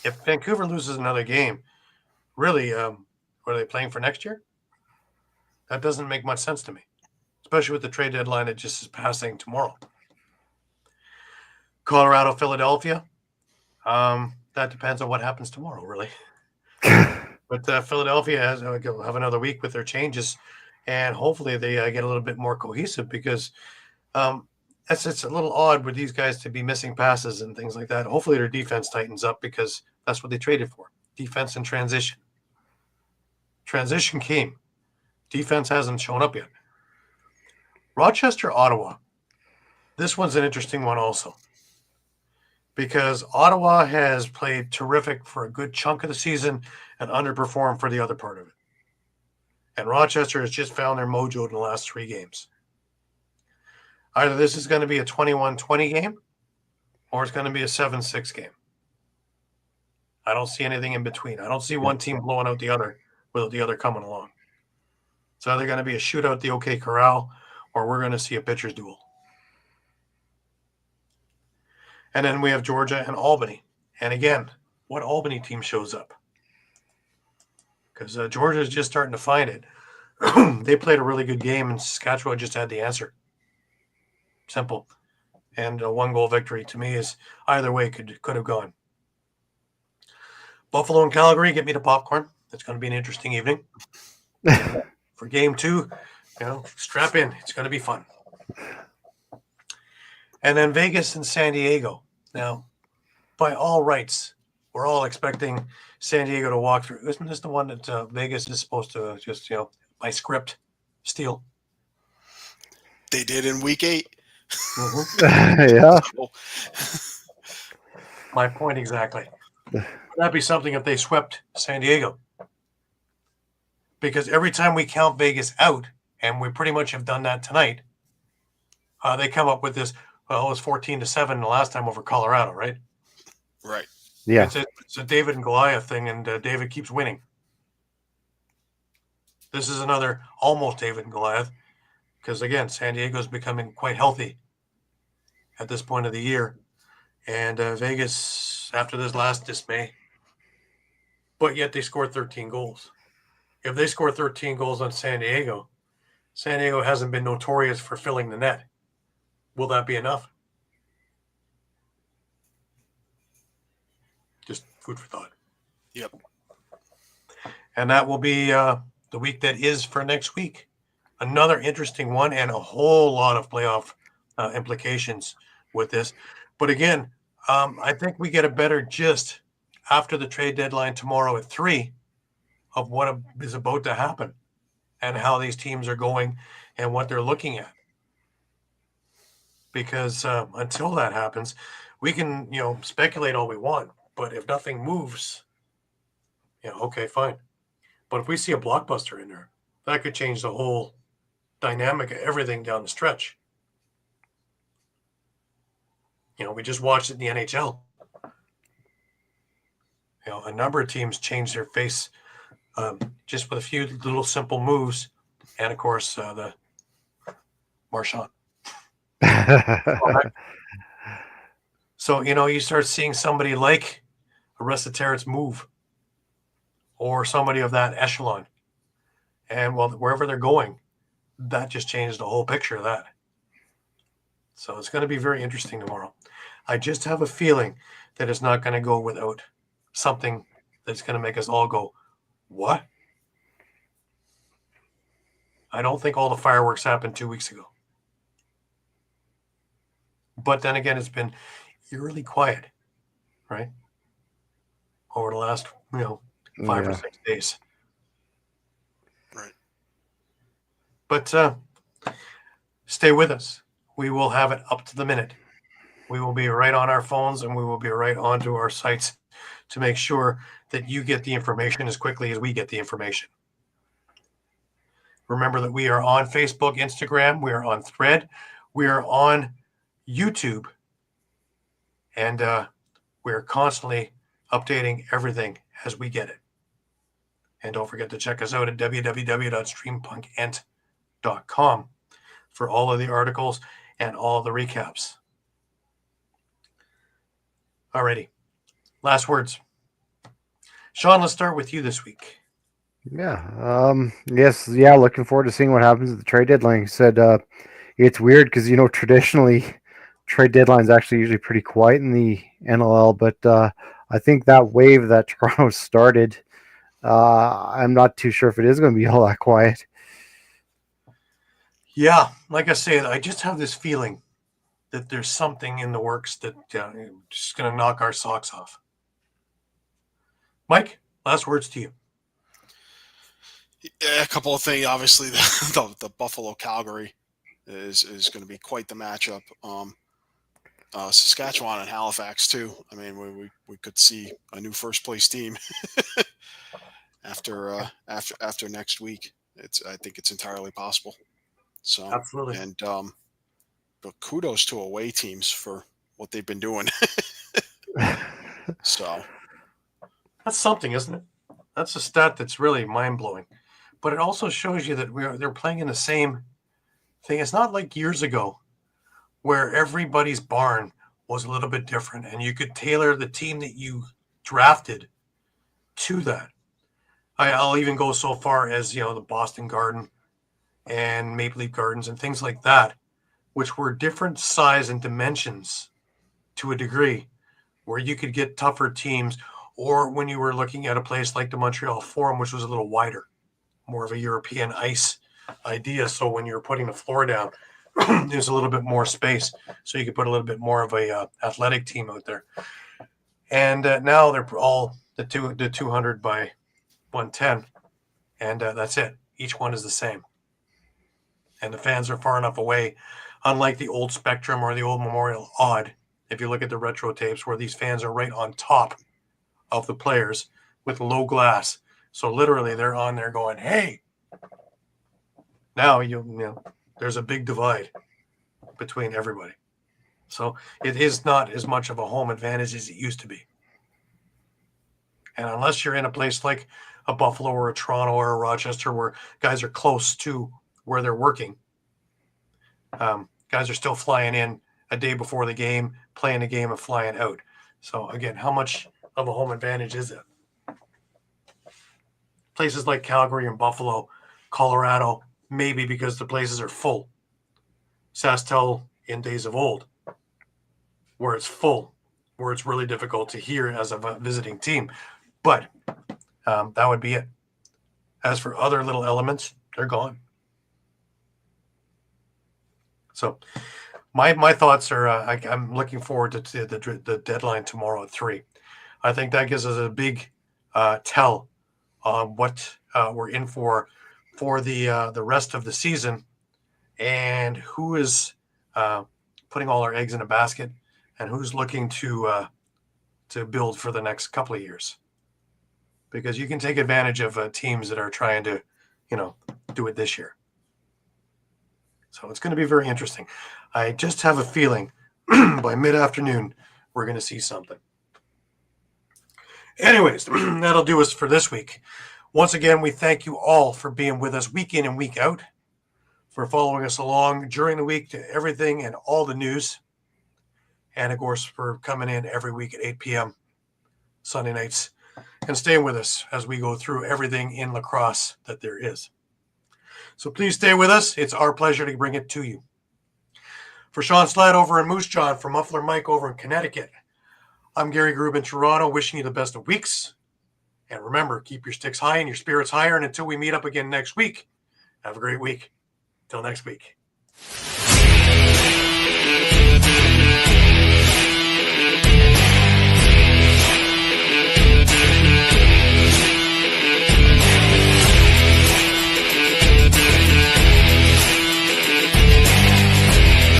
If Vancouver loses another game, really, are they playing for next year? That doesn't make much sense to me, especially with the trade deadline that just is passing tomorrow. Colorado, Philadelphia. That depends on what happens tomorrow, really. But Philadelphia have another week with their changes, and hopefully they get a little bit more cohesive because it's a little odd with these guys to be missing passes and things like that. Hopefully their defense tightens up because that's what they traded for, defense and transition. Transition came. Defense hasn't shown up yet. Rochester, Ottawa. This one's an interesting one also because Ottawa has played terrific for a good chunk of the season and underperformed for the other part of it. And Rochester has just found their mojo in the last 3 games. Either this is going to be a 21-20 game or it's going to be a 7-6 game. I don't see anything in between. I don't see one team blowing out the other without the other coming along. It's either going to be a shootout at the OK Corral or we're going to see a pitcher's duel. And then we have Georgia and Albany. And again, what Albany team shows up? Because Georgia is just starting to find it. They played a really good game, and Saskatchewan just had the answer. Simple. And a 1-goal victory to me is either way could have gone. Buffalo and Calgary, get me the popcorn. It's going to be an interesting evening. For game 2, strap in. It's going to be fun. And then Vegas and San Diego. Now, by all rights, we're all expecting San Diego to walk through. Isn't this the one that Vegas is supposed to just, by script, steal? They did in week 8. Mm-hmm. Yeah. My point exactly. Would that be something if they swept San Diego? Because every time we count Vegas out, and we pretty much have done that tonight, they come up with this, well, it was 14-7 the last time over Colorado, right? Right. Yeah. It's a David and Goliath thing, and David keeps winning. This is another almost David and Goliath, because, again, San Diego's becoming quite healthy at this point of the year. And Vegas, after this last dismay, but yet they scored 13 goals. If they score 13 goals on San Diego hasn't been notorious for filling the net. Will that be enough? Just food for thought. Yep. And that will be the week that is for next week. Another interesting one and a whole lot of playoff implications with this. But again, I think we get a better gist after the trade deadline tomorrow at 3 of what is about to happen and how these teams are going and what they're looking at. Because until that happens, we can, speculate all we want. But if nothing moves, okay, fine. But if we see a blockbuster in there, that could change the whole dynamic of everything down the stretch. We just watched it in the NHL. A number of teams changed their face just with a few little simple moves. And, of course, the Marchand. So, you start seeing somebody like Arresta Terrence move or somebody of that echelon. And, well, wherever they're going, that just changed the whole picture of that. So it's going to be very interesting tomorrow. I just have a feeling that it's not going to go without something that's going to make us all go, what? I don't think all the fireworks happened 2 weeks ago. But then again, it's been eerily quiet, right? Over the last, 5 or 6 days. Right. But stay with us. We will have it up to the minute. We will be right on our phones and we will be right onto our sites to make sure that you get the information as quickly as we get the information. Remember that we are on Facebook, Instagram, we are on Thread, we are on YouTube, and we are constantly updating everything as we get it. And don't forget to check us out at www.streampunkentertainment.com for all of the articles and all of the recaps. Alrighty. Last words. Shawn, let's start with you this week. Yeah. Yes. Yeah. Looking forward to seeing what happens at the trade deadline. You said it's weird because traditionally trade deadline's actually usually pretty quiet in the NLL, but I think that wave that Toronto started, I'm not too sure if it is going to be all that quiet. Yeah, like I said, I just have this feeling that there's something in the works that just going to knock our socks off. Mike, last words to you. Yeah, a couple of things. Obviously, the Buffalo Calgary is going to be quite the matchup. Saskatchewan and Halifax too. I mean, we could see a new first place team after next week. I think it's entirely possible. So Absolutely. And but kudos to away teams for what they've been doing. So that's something, isn't it? That's a stat that's really mind blowing. But it also shows you that they're playing in the same thing. It's not like years ago where everybody's barn was a little bit different and you could tailor the team that you drafted to that. I'll even go so far as, the Boston Garden and Maple Leaf Gardens and things like that, which were different size and dimensions to a degree, where you could get tougher teams, or when you were looking at a place like the Montreal Forum, which was a little wider, more of a European ice idea. So when you're putting the floor down, there's a little bit more space, so you could put a little bit more of a athletic team out there. And now they're all the 200 by 110, and that's it. Each one is the same, and the fans are far enough away, unlike the old Spectrum or the old Memorial Odd. If you look at the retro tapes, where these fans are right on top of the players with low glass, so literally they're on there going, "Hey!" Now there's a big divide between everybody, so it is not as much of a home advantage as it used to be. And unless you're in a place like a Buffalo or a Toronto or a Rochester, where guys are close to where they're working, guys are still flying in a day before the game, playing the game, and flying out. So again, how much of a home advantage is it? Places like Calgary and Buffalo, Colorado, maybe because the places are full. Sastel in days of old, where it's full, where it's really difficult to hear as a visiting team. But that would be it. As for other little elements, they're gone. So my thoughts are, I'm looking forward to the deadline tomorrow at 3. I think that gives us a big tell on what we're in for the rest of the season, and who is putting all our eggs in a basket, and who's looking to build for the next couple of years. Because you can take advantage of teams that are trying to, do it this year. So it's going to be very interesting. I just have a feeling by mid-afternoon we're going to see something. Anyways, that'll do us for this week. Once again, we thank you all for being with us week in and week out, for following us along during the week to everything and all the news, and of course for coming in every week at 8 p.m. Sunday nights and staying with us as we go through everything in lacrosse that there is. So please stay with us. It's our pleasure to bring it to you. For Shawn Slaght over in Moose Jaw, for Muffler Mike over in Connecticut, I'm Gary Groob in Toronto, wishing you the best of weeks. And remember, keep your sticks high and your spirits higher. And until we meet up again next week, have a great week. Till next week.